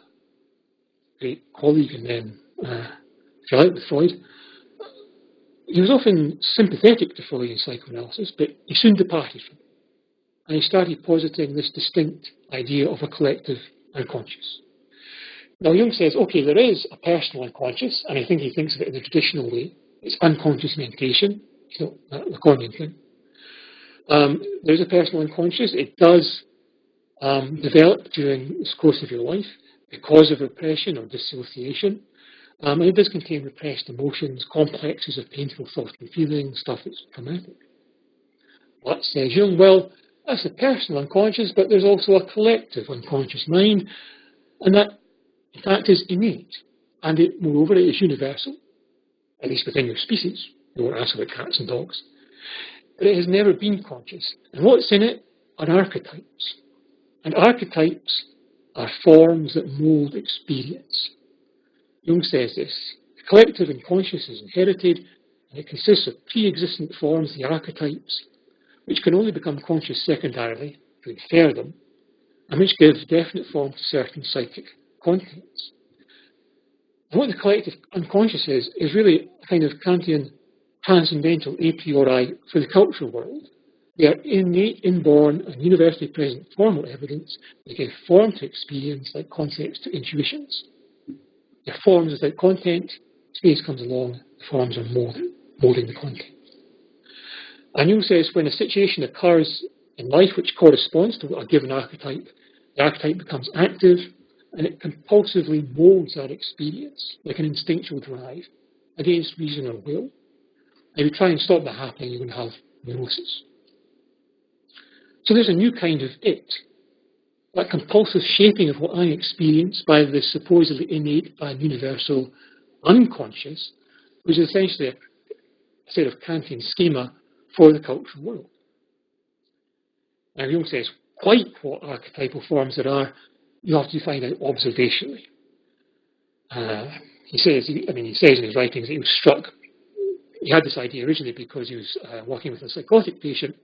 great colleague and then, if you like, with Freud, he was often sympathetic to Freudian psychoanalysis, but he soon departed from it. And he started positing this distinct idea of a collective unconscious. Now Jung says, okay, there is a personal unconscious, and I think he thinks of it in the traditional way. It's unconscious mentation, so that Lacanian thing. There's a personal unconscious. It does develop during the course of your life because of repression or dissociation. And it does contain repressed emotions, complexes of painful thought and feeling, stuff that's traumatic. What says Jung? Well, that's a personal unconscious, but there's also a collective unconscious mind, and that, in fact, is innate. And it, moreover, it is universal, at least within your species. You won't ask about cats and dogs. But it has never been conscious. And what's in it are archetypes. And archetypes are forms that mould experience. Jung says this. The collective unconscious is inherited, and it consists of pre-existent forms, the archetypes, which can only become conscious secondarily, to infer them, and which give definite form to certain psychic contents. And what the collective unconscious is really a kind of Kantian transcendental a priori for the cultural world. They are innate, inborn, and universally present formal evidence that give form to experience like concepts to intuitions. They're forms without content. Space comes along, the forms are moulding the content. And Jung says when a situation occurs in life which corresponds to a given archetype, the archetype becomes active and it compulsively molds our experience like an instinctual drive against reason or will. If you try and stop that happening, you're going to have neurosis. So there's a new kind of it, that compulsive shaping of what I experience by the supposedly innate and universal unconscious, which is essentially a set of Kantian schema for the cultural world. Now, Jung says quite what archetypal forms there are, you have to find out observationally. He says in his writings that he was struck. He had this idea originally because he was working with a psychotic patient,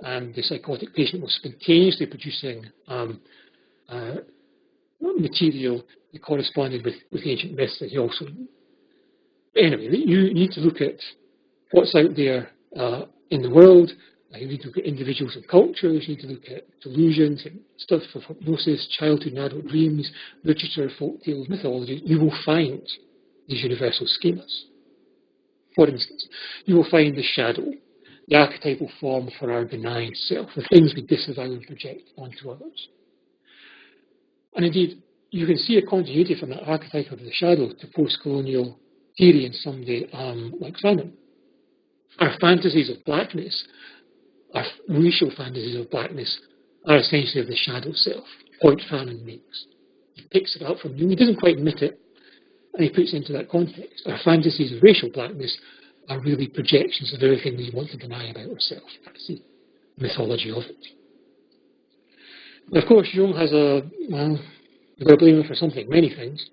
and the psychotic patient was spontaneously producing material that corresponded with ancient myths that he also knew. But anyway, you need to look at what's out there in the world. You need to look at individuals and cultures. You need to look at delusions and stuff of hypnosis, childhood and adult dreams, literature, folk tales, mythology. You will find these universal schemas. For instance, you will find the shadow, the archetypal form for our benign self, the things we disavow and project onto others. And indeed, you can see a continuity from that archetype of the shadow to post-colonial theory in somebody like Fanon. Our fantasies of blackness, our racial fantasies of blackness, are essentially of the shadow self, point Fanon makes. He picks it up from Jung. He doesn't quite admit it, and he puts it into that context. Our fantasies of racial blackness are really projections of everything we want to deny about ourselves. That's the mythology of it. Now, of course, Jung has we've got to blame him for something, many things,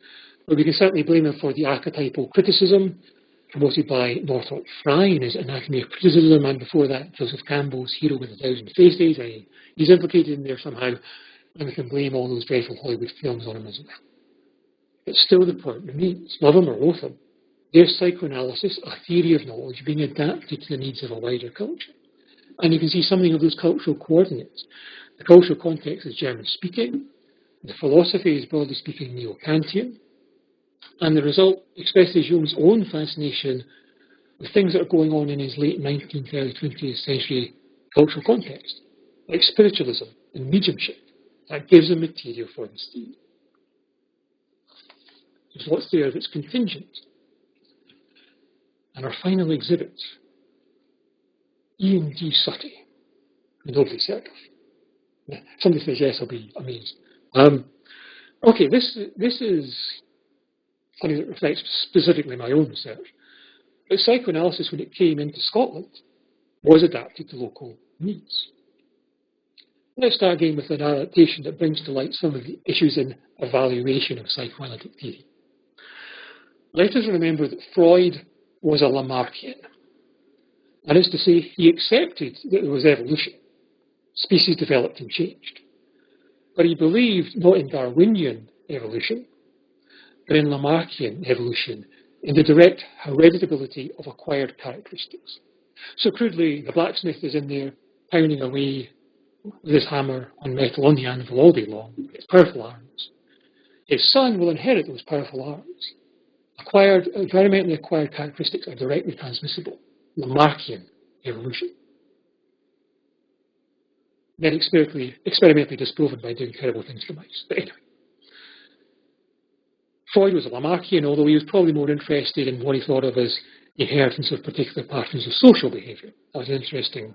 but we can certainly blame him for the archetypal criticism promoted by Northrop Frye in his Anatomy of Criticism, and before that, Joseph Campbell's Hero with a Thousand Faces. He's implicated in there somehow, and we can blame all those dreadful Hollywood films on him as well. But still the point remains, love him or loathe him, there's psychoanalysis, a theory of knowledge being adapted to the needs of a wider culture. And you can see something of those cultural coordinates. The cultural context is German-speaking, the philosophy is, broadly speaking, neo-Kantian, and the result expresses Jung's own fascination with things that are going on in his late 19th, early 20th century cultural context, like spiritualism and mediumship. That gives him material for his theory. There's what's there that's contingent. And our final exhibit, Ian D. Sutty, nobody heard of. Somebody says yes, I'll be amazed. Okay, this is something that reflects specifically my own research. But psychoanalysis, when it came into Scotland, was adapted to local needs. Let's start again with an adaptation that brings to light some of the issues in evaluation of psychoanalytic theory. Let us remember that Freud was a Lamarckian. That is to say, he accepted that there was evolution. Species developed and changed. But he believed not in Darwinian evolution, but in Lamarckian evolution, in the direct hereditability of acquired characteristics. So crudely, the blacksmith is in there pounding away with his hammer on metal on the anvil all day long. It's powerful arms. His son will inherit those powerful arms. Environmentally acquired characteristics are directly transmissible. Lamarckian evolution. Then experimentally disproven by doing terrible things to mice. But anyway. Freud was a Lamarckian, although he was probably more interested in what he thought of as the inheritance of particular patterns of social behaviour. That was interesting.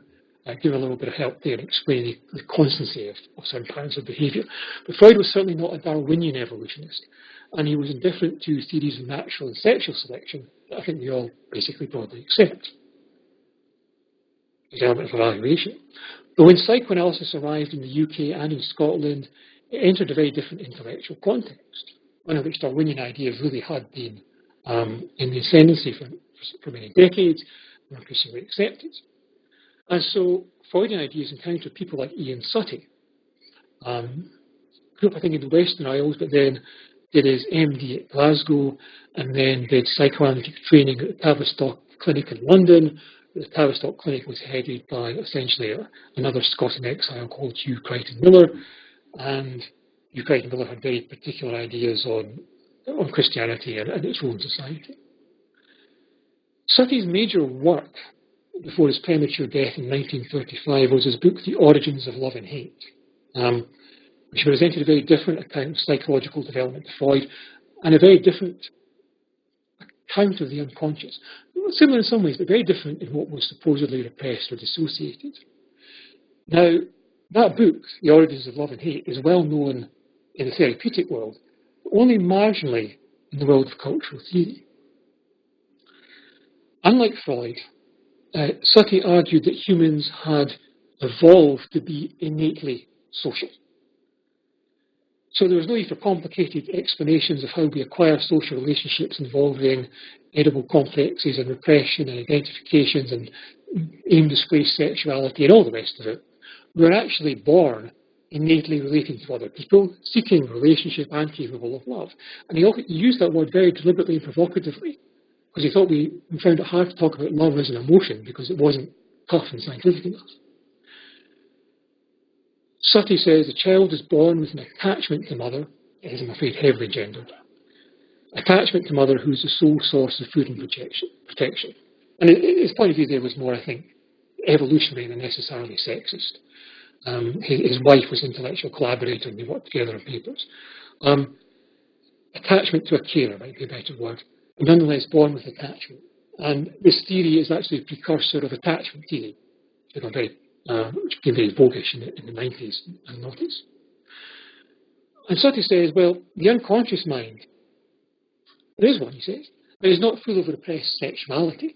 Give a little bit of help there in explaining the constancy of certain patterns of behaviour. But Freud was certainly not a Darwinian evolutionist, and he was indifferent to theories of natural and sexual selection that I think we all basically broadly accept. There's an element of evaluation. But when psychoanalysis arrived in the UK and in Scotland, it entered a very different intellectual context, one in which Darwinian ideas really had been in the ascendancy for many decades and were increasingly accepted. And so Freudian ideas encountered people like Ian Sutty, grew up, I think, in the Western Isles, but then did his MD at Glasgow, and then did psychoanalytic training at the Tavistock Clinic in London. The Tavistock Clinic was headed by essentially another Scot in exile called Hugh Crichton Miller, and Hugh Crichton Miller had very particular ideas on on Christianity and its role in society. Sutti's major work before his premature death in 1935 was his book, The Origins of Love and Hate, which presented a very different account of psychological development to Freud and a very different account of the unconscious. Similar in some ways, but very different in what was supposedly repressed or dissociated. Now, that book, The Origins of Love and Hate, is well known in the therapeutic world, but only marginally in the world of cultural theory. Unlike Freud, Sutti argued that humans had evolved to be innately social. So there was no need for complicated explanations of how we acquire social relationships involving edible complexes and repression and identifications and aim-displaced sexuality and all the rest of it. We're actually born innately relating to other people, seeking relationship and capable of love. And he used that word very deliberately and provocatively, because he thought we found it hard to talk about love as an emotion because it wasn't tough and scientific enough. Sutti says the child is born with an attachment to mother. It is, I'm afraid, heavily gendered. Attachment to mother who's the sole source of food and protection. And his point of view there was more, I think, evolutionary than necessarily sexist. His wife was an intellectual collaborator and they worked together on papers. Attachment to a carer might be a better word, but nonetheless born with attachment. And this theory is actually a precursor of attachment theory, which became very voguish in the 90s and 90s. And Sutti says, well, the unconscious mind, there is one, he says, but it's not full of repressed sexuality.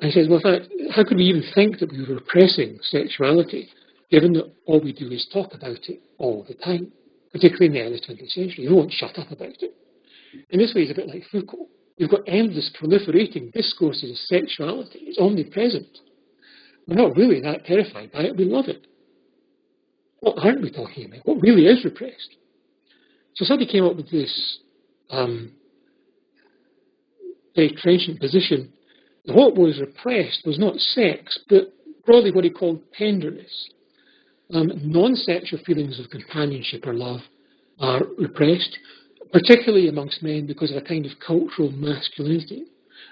And he says, well, in fact, how could we even think that we were repressing sexuality, given that all we do is talk about it all the time, particularly in the early 20th century? We won't shut up about it. In this way, it's a bit like Foucault. You've got endless proliferating discourses of sexuality. It's omnipresent. We're not really that terrified by it. We love it. What aren't we talking about? What really is repressed? So somebody came up with this very trenchant position. What was repressed was not sex, but broadly what he called tenderness. Non-sexual feelings of companionship or love are repressed, particularly amongst men because of a kind of cultural masculinity.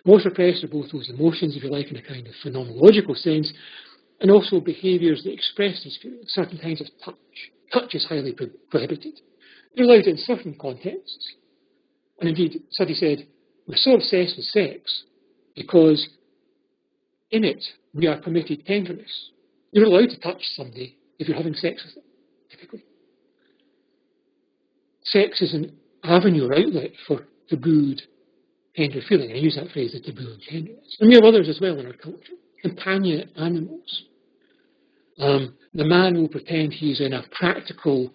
Most repressed are both those emotions, if you like, in a kind of phenomenological sense, and also behaviours that express these feelings, certain kinds of touch. Touch is highly prohibited. They're allowed in certain contexts. And indeed, Sutti said, we're so obsessed with sex because in it we are permitted tenderness. You're allowed to touch somebody if you're having sex with them, typically. Sex is an avenue or outlet for tabooed tender feeling. And I use that phrase, the taboo and tenderness. And we have others as well in our culture. Companion animals. The man will pretend he's in a practical,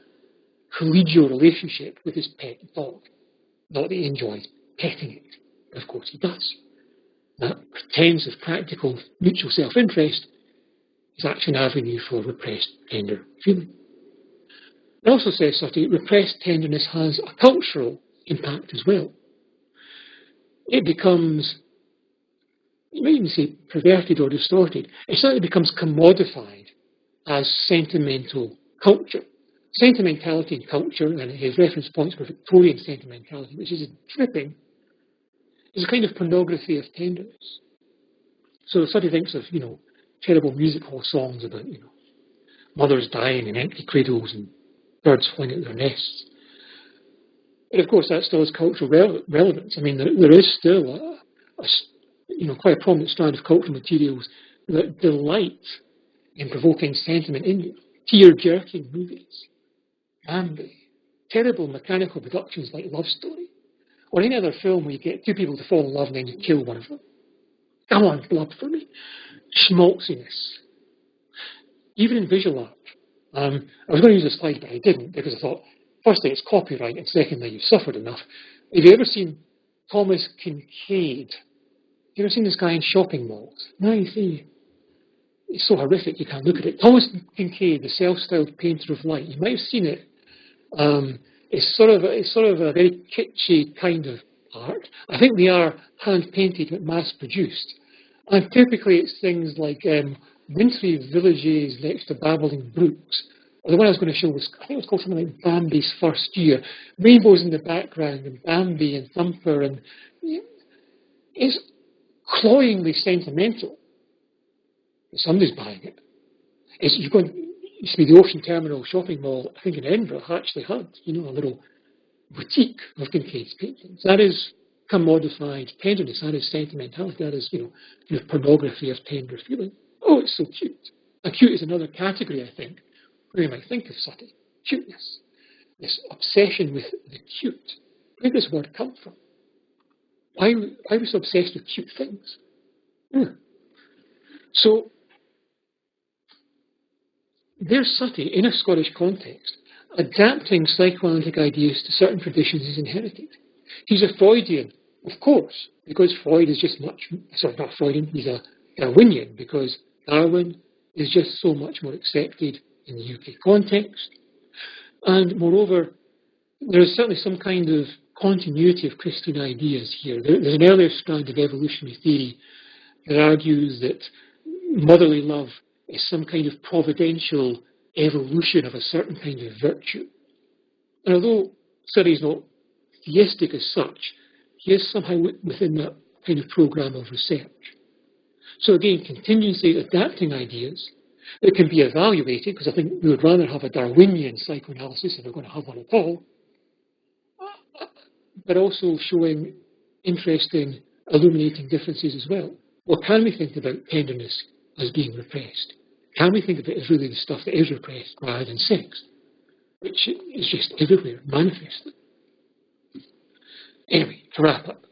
collegial relationship with his pet dog. Not that he enjoys petting it. Of course he does. That pretense of practical mutual self-interest is actually an avenue for repressed tender feeling. It also says, Sutti, repressed tenderness has a cultural impact as well. It becomes, you might even say, perverted or distorted. It certainly becomes commodified as sentimental culture. Sentimentality and culture, and his reference points were Victorian sentimentality, which is dripping, is a kind of pornography of tenderness. So Sutti thinks of, terrible music hall songs about, mothers dying in empty cradles and birds flying out their nests. But of course, that still has cultural relevance. I mean, there is still quite a prominent strand of cultural materials that delight in provoking sentiment in you. Tear-jerking movies, Bambi, terrible mechanical productions like Love Story, or any other film where you get two people to fall in love and then you kill one of them. Come on, blood for me. Schmaltziness. Even in visual art. I was going to use a slide, but I didn't, because I thought, firstly, it's copyright, and secondly, you've suffered enough. Have you ever seen Thomas Kincaid? Have you ever seen this guy in shopping malls? No, you see. It's so horrific you can't look at it. Thomas Kincaid, the self-styled painter of light. You might have seen it. It's sort of a very kitschy kind of art. I think they are hand-painted but mass-produced. And typically it's things like wintry villages next to babbling brooks, Or the one I was going to show was, I think it was called something like Bambi's First Year. Rainbows in the background, and Bambi and Thumper, and it's cloyingly sentimental. Somebody's buying it. It used to be the Ocean Terminal shopping mall, I think in Edinburgh, actually had, a little boutique of Kincaid's paintings. That is commodified tenderness, that is sentimentality, that is, pornography of tender feeling. Oh, it's so cute. And cute is another category, I think, where you might think of Sati. Cuteness. This obsession with the cute. Where does this word come from? Why are we so obsessed with cute things? So, there's Sati, in a Scottish context, adapting psychoanalytic ideas to certain traditions he's inherited. He's a Freudian, of course, because Freud is just not Freudian, he's a Darwinian, because Darwin is just so much more accepted in the UK context. And moreover, there is certainly some kind of continuity of Christian ideas here. There's an earlier strand of evolutionary theory that argues that motherly love is some kind of providential evolution of a certain kind of virtue. And although Surrey is not theistic as such, he is somehow within that kind of programme of research. So again, contingency, adapting ideas that can be evaluated, because I think we would rather have a Darwinian psychoanalysis if we're going to have one at all, but also showing interesting, illuminating differences as well. Or can we think about tenderness as being repressed? Can we think of it as really the stuff that is repressed rather than sex, which is just everywhere, manifested? Anyway, to wrap up,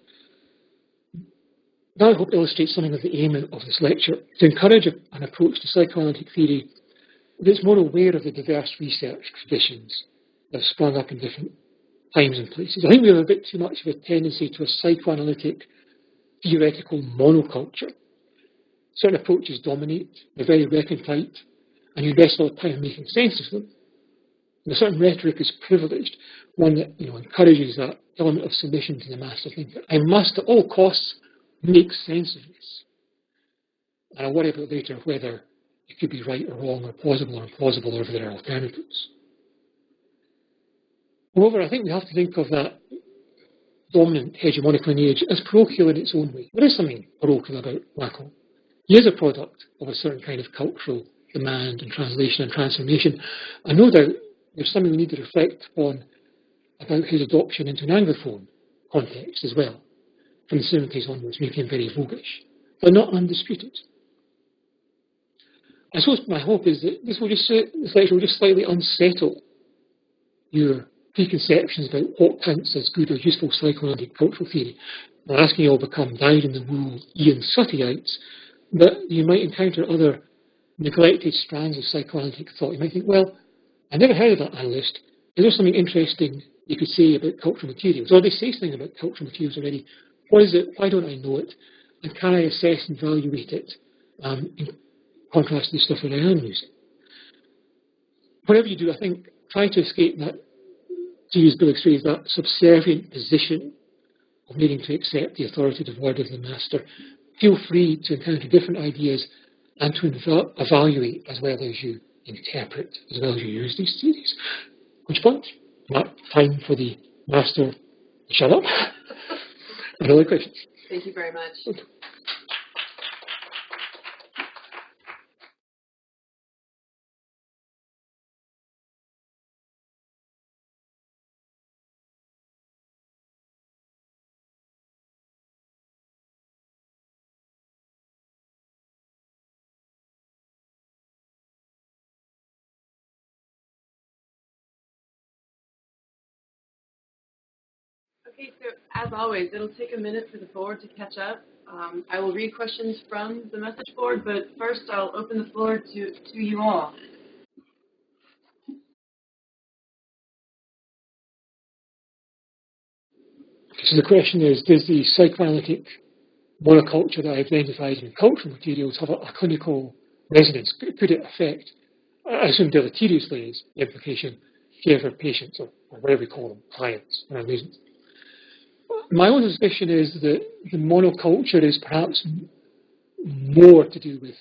that I hope illustrates something of the aim of this lecture, to encourage an approach to psychoanalytic theory that's more aware of the diverse research traditions that have sprung up in different times and places. I think we have a bit too much of a tendency to a psychoanalytic theoretical monoculture. Certain approaches dominate, they're very recondite, and you invest a lot of time making sense of them. And a certain rhetoric is privileged, one that encourages that element of submission to the master thinker. I must, at all costs, make sense of this. And I'll worry about later whether it could be right or wrong, or plausible or implausible, or if there are alternatives. Moreover, I think we have to think of that dominant hegemonic lineage as parochial in its own way. There is something parochial about Lacan. He is a product of a certain kind of cultural demand and translation and transformation. And no doubt there's something we need to reflect upon about his adoption into an Anglophone context as well. From the 70s onwards, making him very voguish, but not undisputed. I suppose my hope is that this lecture will just slightly unsettle your preconceptions about what counts as good or useful psychoanalytic cultural theory. I'm asking you all to become dyed-in-the-wool Ian Suttyites, but you might encounter other neglected strands of psychoanalytic thought. You might think, well, I never heard of that analyst. Is there something interesting you could say about cultural materials? Or they say something about cultural materials already. What is it? Why don't I know it? And can I assess and evaluate it in contrast to the stuff that I am using? Whatever you do, I think, try to escape that, to use Billig's phrase, that subservient position of needing to accept the authoritative word of the master. Feel free to encounter different ideas and to evaluate as well as you interpret, as well as you use these theories. Which point? Not time for the master to shut up. Any other questions? Thank you very much. Okay. Okay, so as always, it'll take a minute for the board to catch up. I will read questions from the message board, but first I'll open the floor to you all. So the question is, does the psychoanalytic monoculture that I identified in cultural materials have a clinical resonance? Could it affect, I assume deleteriously is the implication, care for patients, or whatever we call them, clients, and reasons? My own suspicion is that the monoculture is perhaps more to do with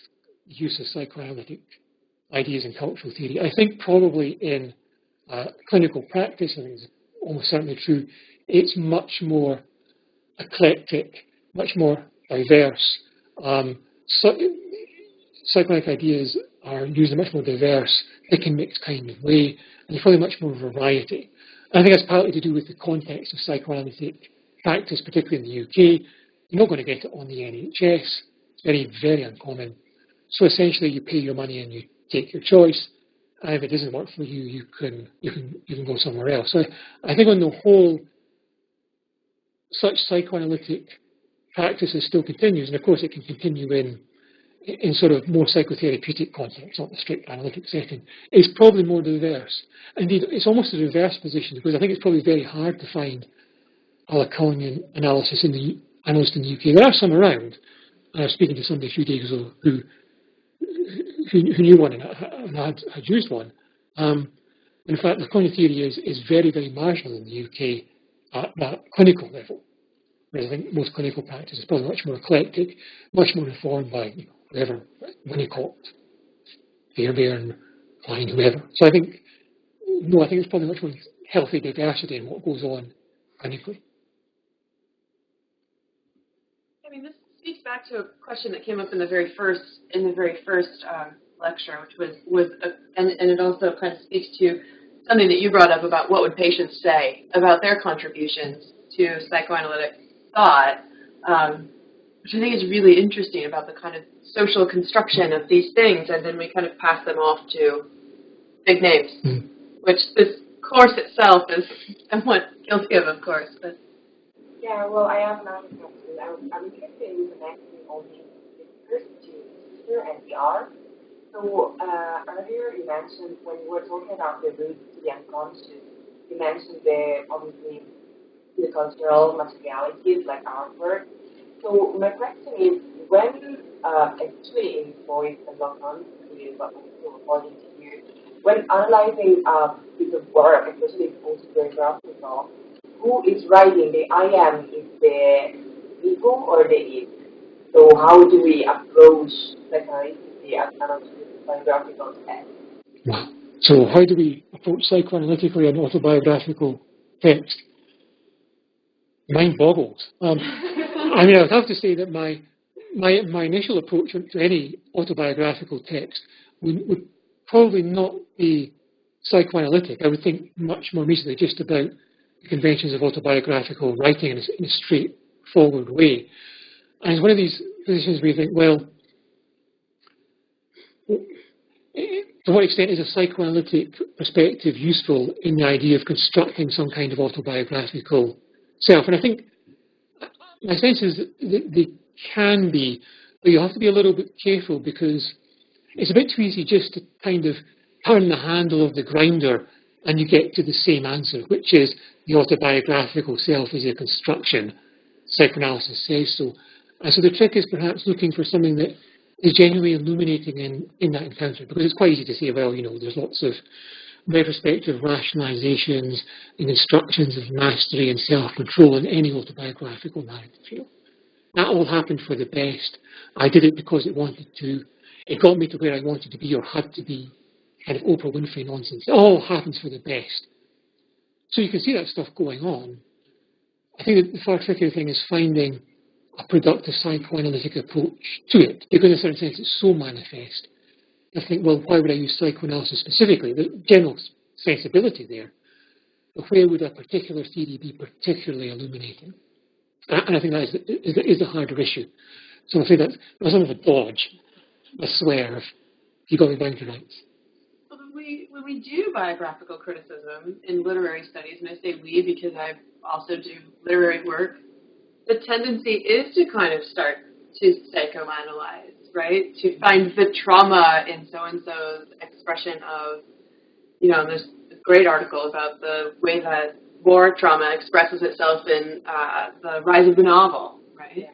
the use of psychoanalytic ideas in cultural theory. I think probably in clinical practice, I think it's almost certainly true, it's much more eclectic, much more diverse. So, psychoanalytic ideas are used in a much more diverse, pick and mix kind of way, and there's probably much more variety. And I think that's partly to do with the context of psychoanalytic practice, particularly in the UK. You're not going to get it on the NHS. It's very, very uncommon. So essentially, you pay your money and you take your choice. And if it doesn't work for you, you can go somewhere else. So I think on the whole, such psychoanalytic practices still continues, and of course it can continue in sort of more psychotherapeutic contexts, not the strict analytic setting. It's probably more diverse. Indeed, it's almost a reverse position, because I think it's probably very hard to find a Lacanian analysis analyst in the UK. There are some around. I was speaking to somebody a few days ago who knew one and had used one. In fact, Lacanian theory is very, very marginal in the UK at that clinical level. Whereas I think most clinical practice is probably much more eclectic, much more informed by whoever, Winnicott, Fairbairn, Klein, whoever. So I think it's probably much more healthy diversity in what goes on clinically. I mean, this speaks back to a question that came up in the very first lecture, which was and it also kind of speaks to something that you brought up about what would patients say about their contributions to psychoanalytic thought, which I think is really interesting about the kind of social construction of these things, and then we kind of pass them off to big names, which this course itself is somewhat guilty of course. But yeah, well, I have another question. I'm interested in connecting all these figures to Easter and the art. So earlier you mentioned, when you were talking about the roots to the unconscious, you mentioned obviously the cultural materialities like artwork. So my question is, when actually in Freud and Lacan, but also according to you, when analyzing a piece of work, especially if it's autobiographical, who is writing? The I am is the ego or the it? So how do we approach psychoanalytically as an autobiographical text? Wow. So how do we approach psychoanalytically an autobiographical text? Mind boggles. I mean, I would have to say that my initial approach to any autobiographical text would probably not be psychoanalytic. I would think much more recently just about the conventions of autobiographical writing in a straightforward way. And it's one of these positions where you think, well, to what extent is a psychoanalytic perspective useful in the idea of constructing some kind of autobiographical self? And I think my sense is that they can be, but you have to be a little bit careful, because it's a bit too easy just to kind of turn the handle of the grinder and you get to the same answer, which is the autobiographical self is a construction. Psychoanalysis says so. And so the trick is perhaps looking for something that is genuinely illuminating in that encounter, because it's quite easy to say, well, there's lots of retrospective rationalizations and instructions of mastery and self-control in any autobiographical narrative. That all happened for the best. I did it because it wanted to. It got me to where I wanted to be or had to be. Kind of Oprah Winfrey nonsense. It all happens for the best. So you can see that stuff going on. I think that the far trickier thing is finding a productive psychoanalytic approach to it, because in a certain sense it's so manifest. I think, well, why would I use psychoanalysis specifically? The general sensibility there. But where would a particular theory be particularly illuminating? And I think that is the harder issue. So I'm afraid that's sort of a dodge, a swerve. You got me down to rights. Well, when we do biographical criticism in literary studies, and I say we because I also do literary work, the tendency is to kind of start to psychoanalyze, right? To find the trauma in so-and-so's expression of, there's a great article about the way that war trauma expresses itself in the rise of the novel, right?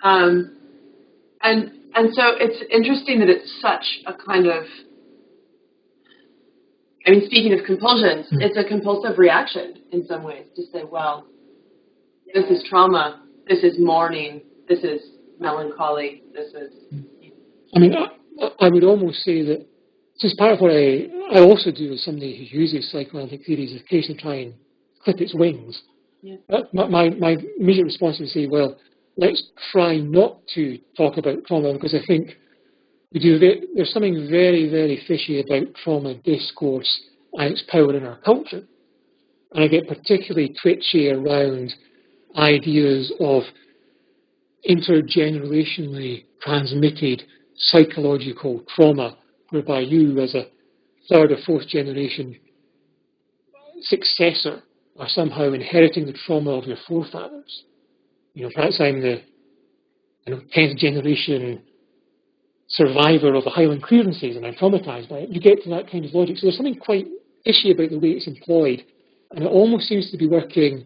And so it's interesting that it's such a kind of, speaking of compulsions, it's a compulsive reaction in some ways to say, well, this is trauma, this is mourning, this is melancholy, this is... I would almost say that So it's part of what I also do as somebody who uses psychoanalytic theories is occasionally try and clip its wings. Yeah. My immediate response is to say, well, let's try not to talk about trauma, because I think there's something very, very fishy about trauma discourse and its power in our culture. And I get particularly twitchy around ideas of intergenerationally transmitted psychological trauma, whereby you, as a third or fourth generation successor, are somehow inheriting the trauma of your forefathers. Perhaps I'm the 10th generation survivor of the Highland clearances and I'm traumatized by it. You get to that kind of logic. So there's something quite fishy about the way it's employed, and it almost seems to be working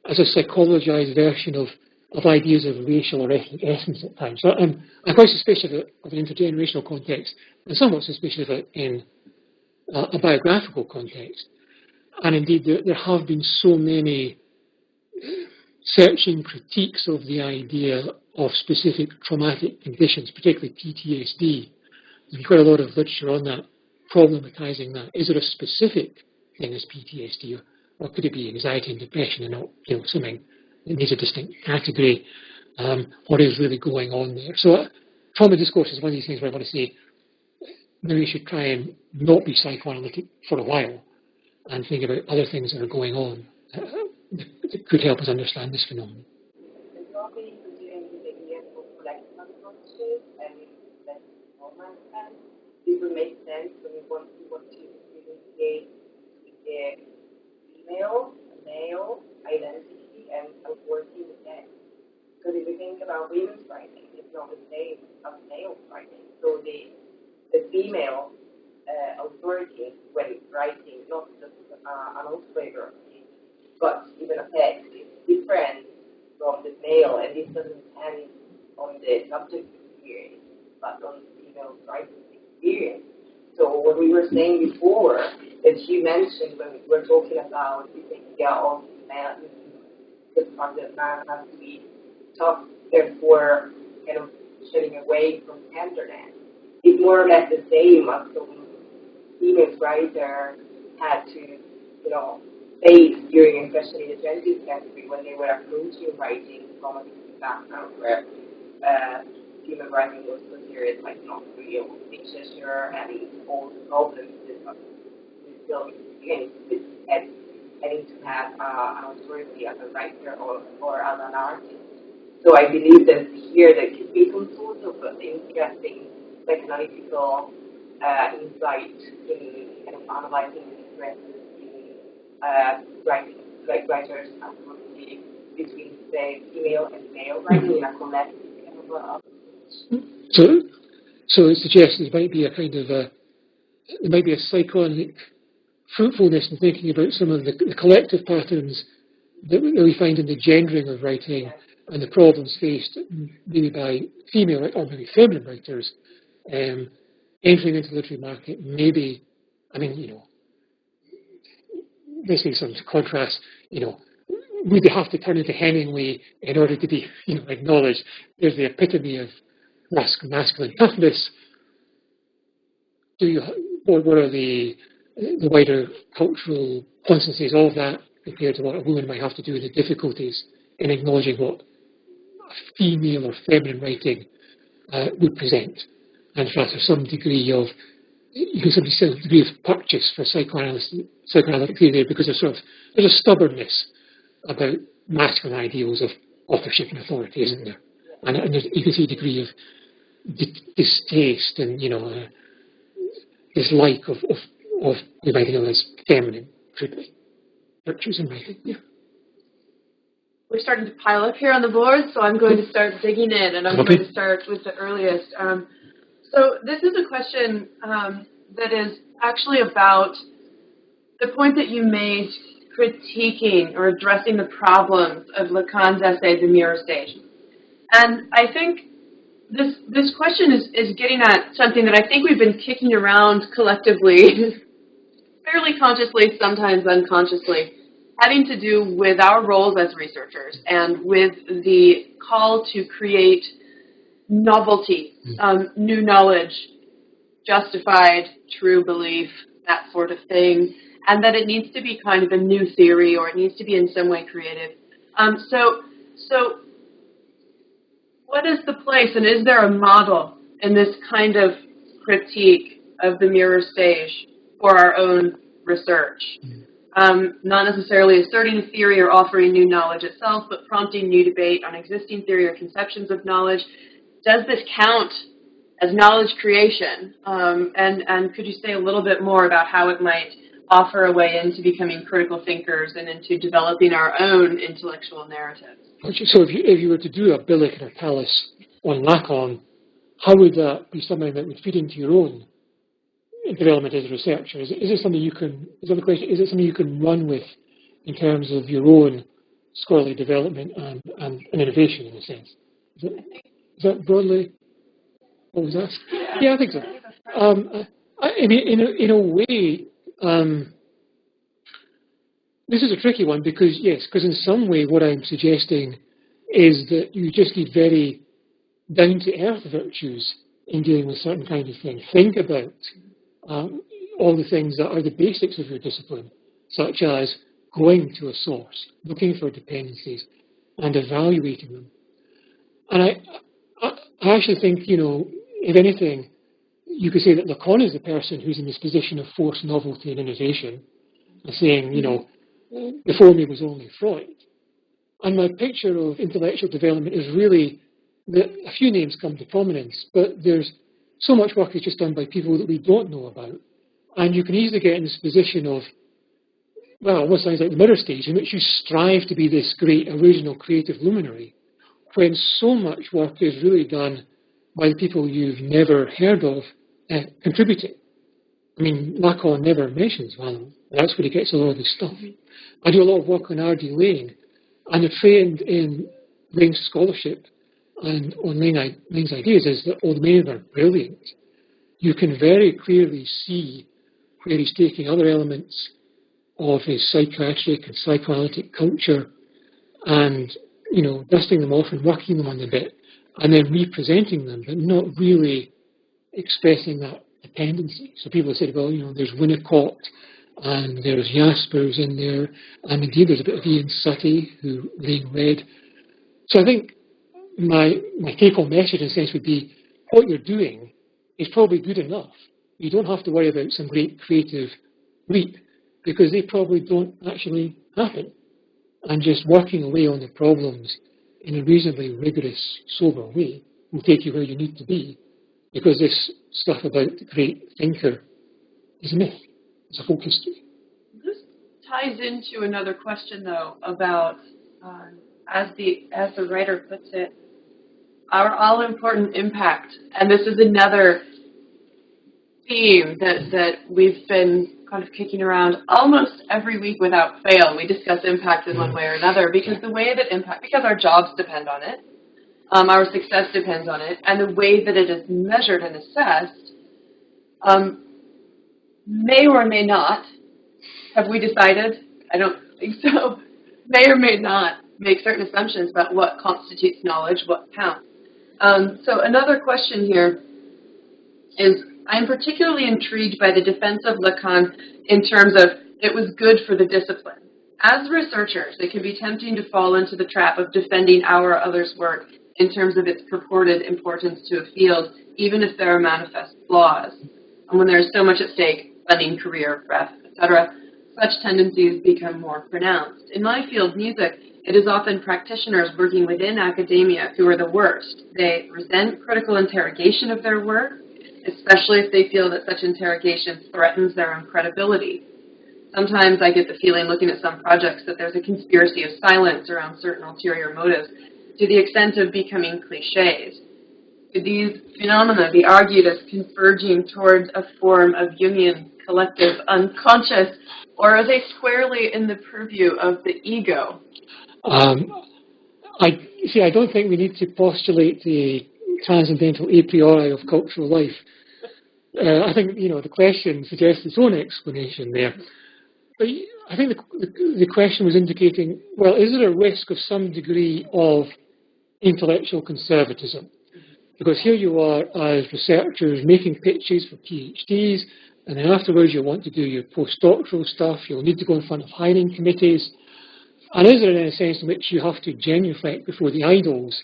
as a psychologized version of ideas of racial or ethnic essence at times. So I'm quite suspicious of it of an intergenerational context, and somewhat suspicious of it in a biographical context. And indeed, there have been so many searching critiques of the idea of specific traumatic conditions, particularly PTSD. There's quite a lot of literature on that, problematizing that. Is there a specific thing as PTSD, or could it be anxiety and depression and not something that needs a distinct category? What is really going on there? So trauma discourse is one of these things where I want to say maybe we should try and not be psychoanalytic for a while and think about other things that are going on that could help us understand this phenomenon. And probably considering the idea of collective unconscious and that moment, it would make sense when we want to differentiate the female, male identity and authority in the text. Because if we think about women's writing, it's not the same as male writing. So the female authority when writing, not just an autobiography, but even a text, is different from the male, and this doesn't depend on the subject experience, but on the female writing experience. So what we were saying before, that you mentioned when we were talking about this idea of man, the fact that man has to be tough, therefore kind of shedding away from tenderness, is more or less the same as some female writer had to, face during, especially the 20th century, when they were approaching writing from a different background, where female writing was considered like not real literature and all the problems that we still experience with having to have an authority as a writer or as an artist. So I believe that here there could be some sort of interesting psychoanalytical insight in kind of analyzing the differences in writing, like writers' authority between, say, female and male writing in a collective kind of approach. So it suggests there might be a kind of there might be a psychoanalytic fruitfulness in thinking about some of the collective patterns that we find in the gendering of writing and the problems faced maybe by female or maybe feminine writers entering into the literary market. Maybe, missing some contrast, would they have to turn into Hemingway in order to be, acknowledged? There's the epitome of masculine toughness. What are the wider cultural constancies of that compared to what a woman might have to do, and the difficulties in acknowledging what female or feminine writing would present? And perhaps there's some degree of purchase for psychoanalytic theory there, because there's a stubbornness about masculine ideals of authorship and authority, isn't there? And you can see a degree of distaste and dislike of we might know as feminine virtues in writing. Yeah. We're starting to pile up here on the board, so I'm going to start digging in, and I'm going to start with the earliest. So this is a question that is actually about the point that you made, critiquing or addressing the problems of Lacan's essay, The Mirror Stage. And I think this question is getting at something that I think we've been kicking around collectively, fairly consciously, sometimes unconsciously, having to do with our roles as researchers and with the call to create novelty, new knowledge, justified, true belief, that sort of thing, and that it needs to be kind of a new theory or it needs to be in some way creative. So what is the place, and is there a model in this kind of critique of the mirror stage for our own research? Not necessarily asserting a theory or offering new knowledge itself, but prompting new debate on existing theory or conceptions of knowledge. Does this count as knowledge creation? And could you say a little bit more about how it might offer a way into becoming critical thinkers and into developing our own intellectual narratives? So if you were to do a Billick and a Tallis on Lacan, how would that be something that would feed into your own development as a researcher? Is it something you can, is that the question, is it something you can run with in terms of your own scholarly development and innovation in a sense? Is that broadly what was asked? Yeah, I think so. I mean, in a way, this is a tricky one because, yes, because in some way what I'm suggesting is that you just need very down-to-earth virtues in dealing with certain kinds of things. Think about all the things that are the basics of your discipline, such as going to a source, looking for dependencies, and evaluating them. And I actually think, you know, if anything, you could say that Lacan is the person who's in this position of forced novelty and innovation, and saying, you know, before me was only Freud. And my picture of intellectual development is really that a few names come to prominence, but there's so much work is just done by people that we don't know about. And you can easily get in this position of, well, what sounds like the mirror stage, in which you strive to be this great original creative luminary, when so much work is really done by the people you've never heard of contributing. I mean, Lacan never mentions Van. That's where he gets a lot of this stuff. I do a lot of work on R.D. Lane, and the trend in Lane's scholarship and on Lane's ideas is that although many of them are brilliant, you can very clearly see where he's taking other elements of his psychiatric and psychoanalytic culture and, you know, dusting them off and working them on a bit, and then representing them, but not really expressing that dependency. So people have said, well, you know, there's Winnicott and there's Jaspers in there, and indeed there's a bit of Ian Sutty, who Lane read. So I think my take-home message, in a sense, would be what you're doing is probably good enough. You don't have to worry about some great creative leap, because they probably don't actually happen. And just working away on the problems in a reasonably rigorous, sober way will take you where you need to be, because this stuff about the great thinker is a myth. It's a folk history. This ties into another question, though, about, as the writer puts it, our all-important impact. And this is another theme that we've been kind of kicking around almost every week without fail. We discuss impact in one way or another, because the way that impact, because our jobs depend on it, our success depends on it, and the way that it is measured and assessed may or may not, have we decided? I don't think so, may or may not make certain assumptions about what constitutes knowledge, what counts. So another question here is, I'm particularly intrigued by the defense of Lacan in terms of it was good for the discipline. As researchers, it can be tempting to fall into the trap of defending our or others' work in terms of its purported importance to a field, even if there are manifest flaws. And when there is so much at stake, funding, career, breadth, etc., such tendencies become more pronounced. In my field, music, it is often practitioners working within academia who are the worst. They resent critical interrogation of their work, especially if they feel that such interrogation threatens their own credibility. Sometimes I get the feeling, looking at some projects, that there's a conspiracy of silence around certain ulterior motives to the extent of becoming cliches. Could these phenomena be argued as converging towards a form of Jungian collective unconscious, or are they squarely in the purview of the ego? I don't think we need to postulate the transcendental a priori of cultural life. I think, you know, the question suggests its own explanation there. But I think the question was indicating, well, is there a risk of some degree of intellectual conservatism? Because here you are as researchers making pitches for PhDs, and then afterwards you'll want to do your postdoctoral stuff, you'll need to go in front of hiring committees. And is there a sense in which you have to genuflect before the idols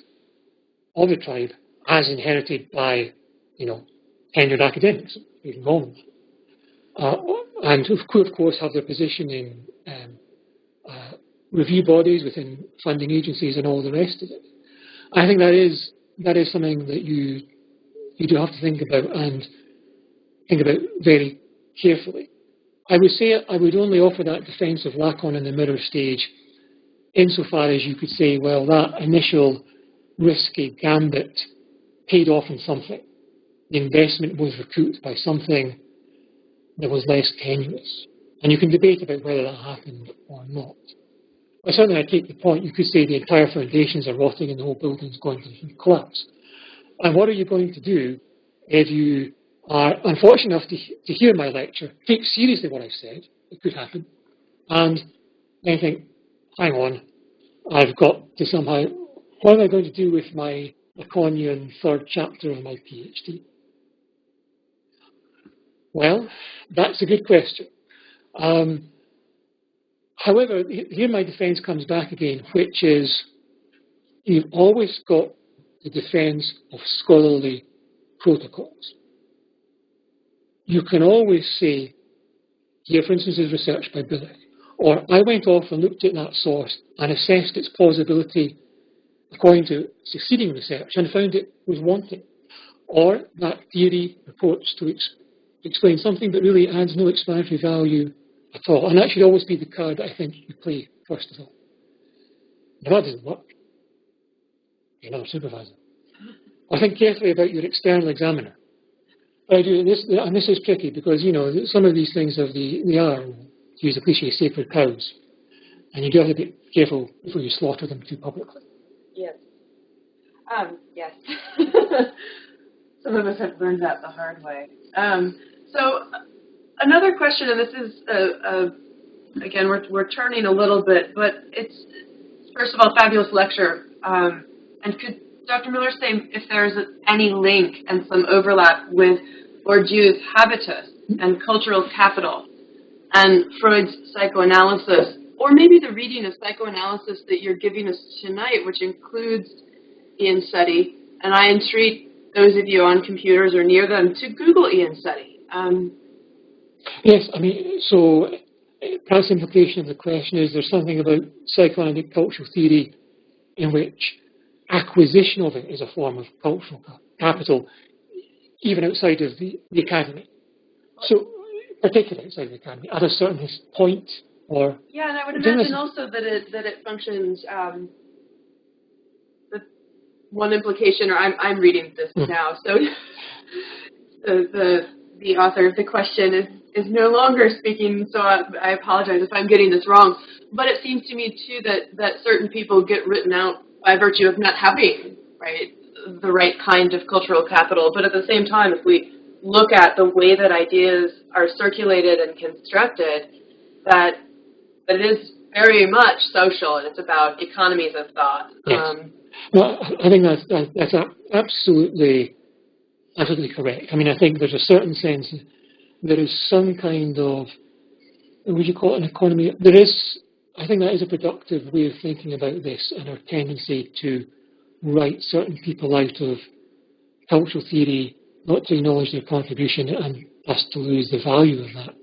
of the tribe as inherited by, tenured academics, even wrong. And of course have their position in review bodies within funding agencies and all the rest of it. I think that is something that you do have to think about and think about very carefully. I would say I would only offer that defence of Lacan in the mirror stage insofar as you could say, well, that initial risky gambit paid off in something. The investment was recouped by something that was less tenuous. And you can debate about whether that happened or not. But certainly I take the point, you could say the entire foundations are rotting and the whole building's going to collapse. And what are you going to do if you are unfortunate enough to hear my lecture, take seriously what I've said, it could happen, and then think, hang on, I've got to somehow, what am I going to do with my Lacanian third chapter of my PhD? Well, that's a good question. However, here my defence comes back again, which is you've always got the defence of scholarly protocols. You can always say, here for instance is research by Bullock, or I went off and looked at that source and assessed its plausibility according to succeeding research and found it was wanting, or that theory purports to explain something but really adds no explanatory value at all. And that should always be the card that I think you play first of all. If that doesn't work, you're another supervisor. Or think carefully about your external examiner. But I do this, and this is tricky because, some of these things are they are, to use a cliche, sacred cows. And you do have to be careful before you slaughter them too publicly. Yes. Yes. Some of us have learned that the hard way. So another question, and this is, again, we're turning a little bit, but it's, first of all, fabulous lecture. And could Dr. Miller say if there's any link and some overlap with Bourdieu's habitus and cultural capital and Freud's psychoanalysis, or maybe the reading of psychoanalysis that you're giving us tonight, which includes Ian Seti, and I entreat those of you on computers or near them to Google Ian Seti. Yes, so perhaps the implication of the question is there's something about psychoanalytic cultural theory in which acquisition of it is a form of cultural capital, even outside of the academy. So, particularly outside of the academy, at a certain point, or... Yeah, and I would imagine also that it functions... one implication, or I'm reading this now, so the author of the question is no longer speaking, so I apologize if I'm getting this wrong. But it seems to me, too, that certain people get written out by virtue of not having, the right kind of cultural capital. But at the same time, if we look at the way that ideas are circulated and constructed, that it is very much social, and it's about economies of thought. Yes. Well, I think that's absolutely correct. I think there's a certain sense there is some kind of, would you call it an economy? I think that is a productive way of thinking about this and our tendency to write certain people out of cultural theory, not to acknowledge their contribution and thus to lose the value of that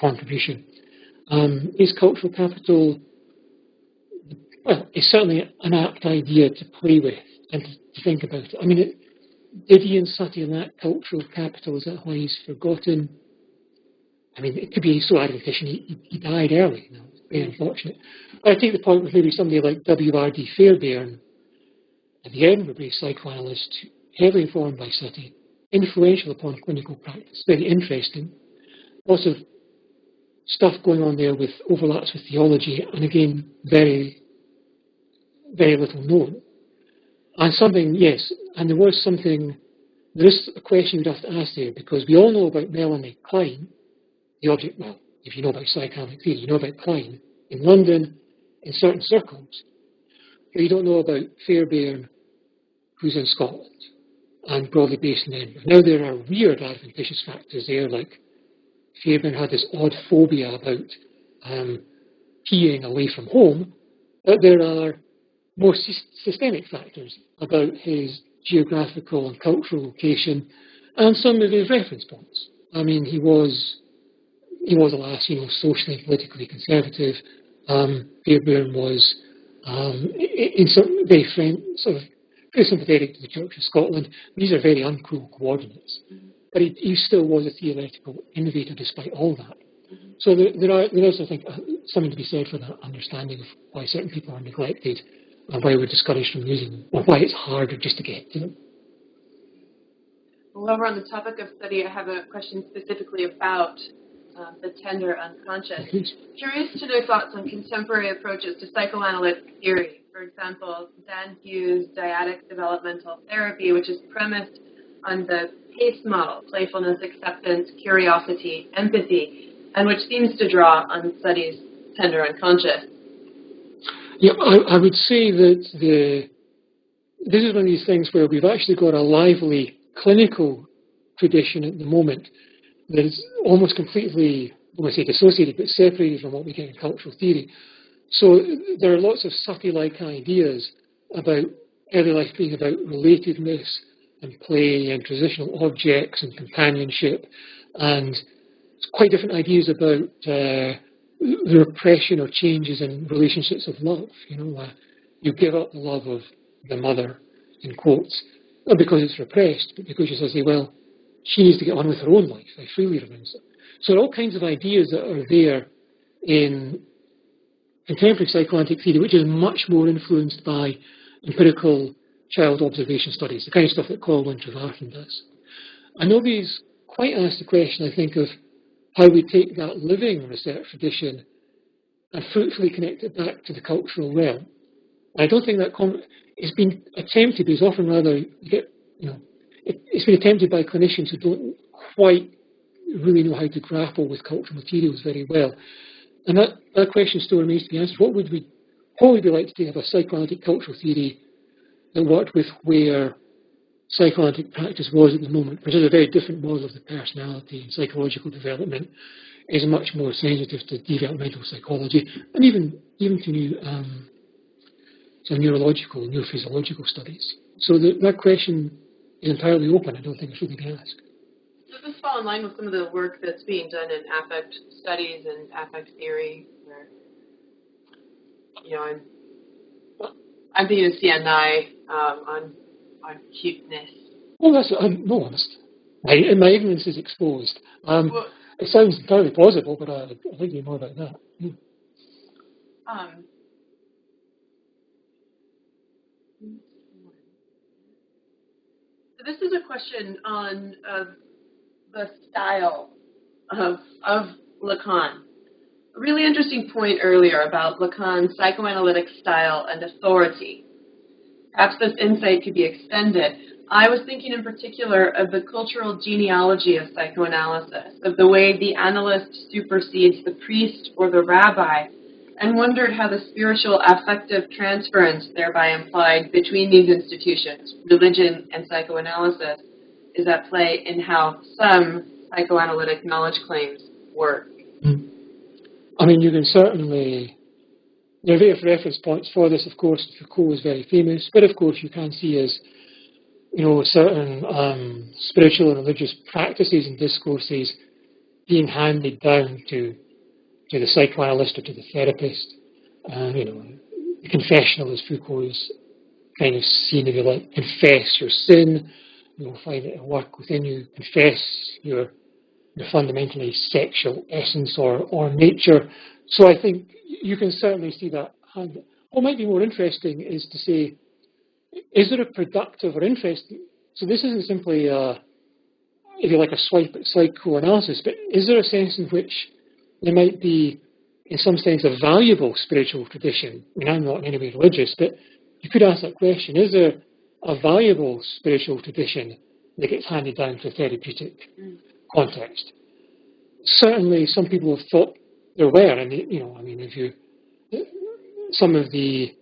contribution. Is cultural capital, well, it's certainly an apt idea to play with and to think about it. Did Ian Seti lack cultural capital? Is that why he's forgotten? It could be so adventitious. He died early. It's very unfortunate. But I take the point with maybe somebody like W.R.D. Fairbairn, the Edinburgh-based psychoanalyst, heavily informed by Seti, influential upon clinical practice, very interesting. Lots of stuff going on there with overlaps with theology, and again, very, very little known. And something, yes, and there is a question you'd have to ask there, because we all know about Melanie Klein, the object, well, if you know about psychoanalytic theory, you know about Klein in London, in certain circles, but you don't know about Fairbairn, who's in Scotland. and broadly based in Edinburgh. Now there are weird adventitious factors there, like Fabian had this odd phobia about peeing away from home, but there are more systemic factors about his geographical and cultural location and some of his reference points. I mean, he was alas, socially and politically conservative. Fabian was in some very sympathetic to the Church of Scotland. These are very uncruel coordinates. But he still was a theoretical innovator despite all that. So there is, I think, something to be said for that understanding of why certain people are neglected and why we're discouraged from using them, or why it's harder just to get to them. While we're on the topic of study, I have a question specifically about the tender unconscious. Curious to know thoughts on contemporary approaches to psychoanalytic theory. For example, Dan Hughes' dyadic developmental therapy, which is premised on the PACE model, playfulness, acceptance, curiosity, empathy, and which seems to draw on studies tender unconscious. Yeah, I would say that this is one of these things where we've actually got a lively clinical tradition at the moment that is almost completely, I won't say dissociated, but separated from what we get in cultural theory. So there are lots of Sati-like ideas about early life being about relatedness and play and transitional objects and companionship, and quite different ideas about the repression or changes in relationships of love. You give up the love of the mother, in quotes, not because it's repressed, but because she says, well, she needs to get on with her own life. I freely renounce it. So there are all kinds of ideas that are there in contemporary psychoanalytic theory, which is much more influenced by empirical child observation studies, the kind of stuff that Colwyn Trevarthen does. And nobody's quite asked the question, I think, of how we take that living research tradition and fruitfully connect it back to the cultural realm. I don't think that it's been attempted, but it's often rather, it's been attempted by clinicians who don't quite really know how to grapple with cultural materials very well. And that question still remains to be answered. What would we like to have a psychoanalytic cultural theory that worked with where psychoanalytic practice was at the moment, which is a very different model of the personality and psychological development, is much more sensitive to developmental psychology and even to new neurological and neurophysiological studies. So that question is entirely open. I don't think it's really been asked. Does this fall in line with some of the work that's being done in affect studies and affect theory, where I'm thinking of CNI on cuteness? Well, that's no honest. My ignorance is exposed. It sounds entirely plausible, but I'd like to hear more about that. Yeah. So this is a question on the style of Lacan. A really interesting point earlier about Lacan's psychoanalytic style and authority. Perhaps this insight could be extended. I was thinking in particular of the cultural genealogy of psychoanalysis, of the way the analyst supersedes the priest or the rabbi, and wondered how the spiritual affective transference thereby implied between these institutions, religion and psychoanalysis, is at play in how some psychoanalytic knowledge claims work. I mean, you can certainly, there are various reference points for this. Of course, Foucault is very famous, but of course you can see as, certain spiritual and religious practices and discourses being handed down to the psychoanalyst or to the therapist. The confessional, as Foucault is kind of seen, if you like, confess your sin. You'll find it at work within you. Confess your fundamentally sexual essence or nature. So I think you can certainly see that. What might be more interesting is to say, is there a productive or interesting? So this isn't simply, if you like, a swipe at psychoanalysis, but is there a sense in which there might be, in some sense, a valuable spiritual tradition? I mean, I'm not in any way religious, but you could ask that question. Is there a valuable spiritual tradition that gets handed down to a therapeutic context? Certainly, some people have thought there were, and some of the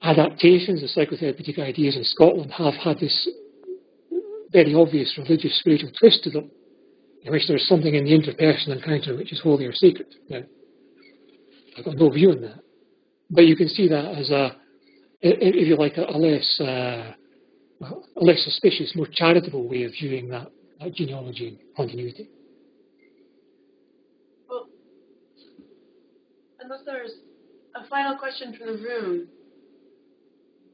adaptations of psychotherapeutic ideas in Scotland have had this very obvious religious spiritual twist to them, in which there's something in the interpersonal encounter which is holy or sacred. Now, I've got no view on that. But you can see that as if you like, a less suspicious, more charitable way of viewing that genealogy and continuity. Well, unless there's a final question from the room,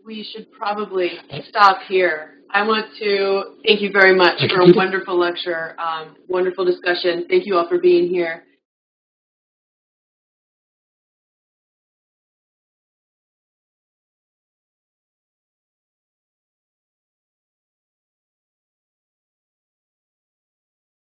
we should probably stop here. I want to thank you very much for a wonderful lecture, wonderful discussion. Thank you all for being here.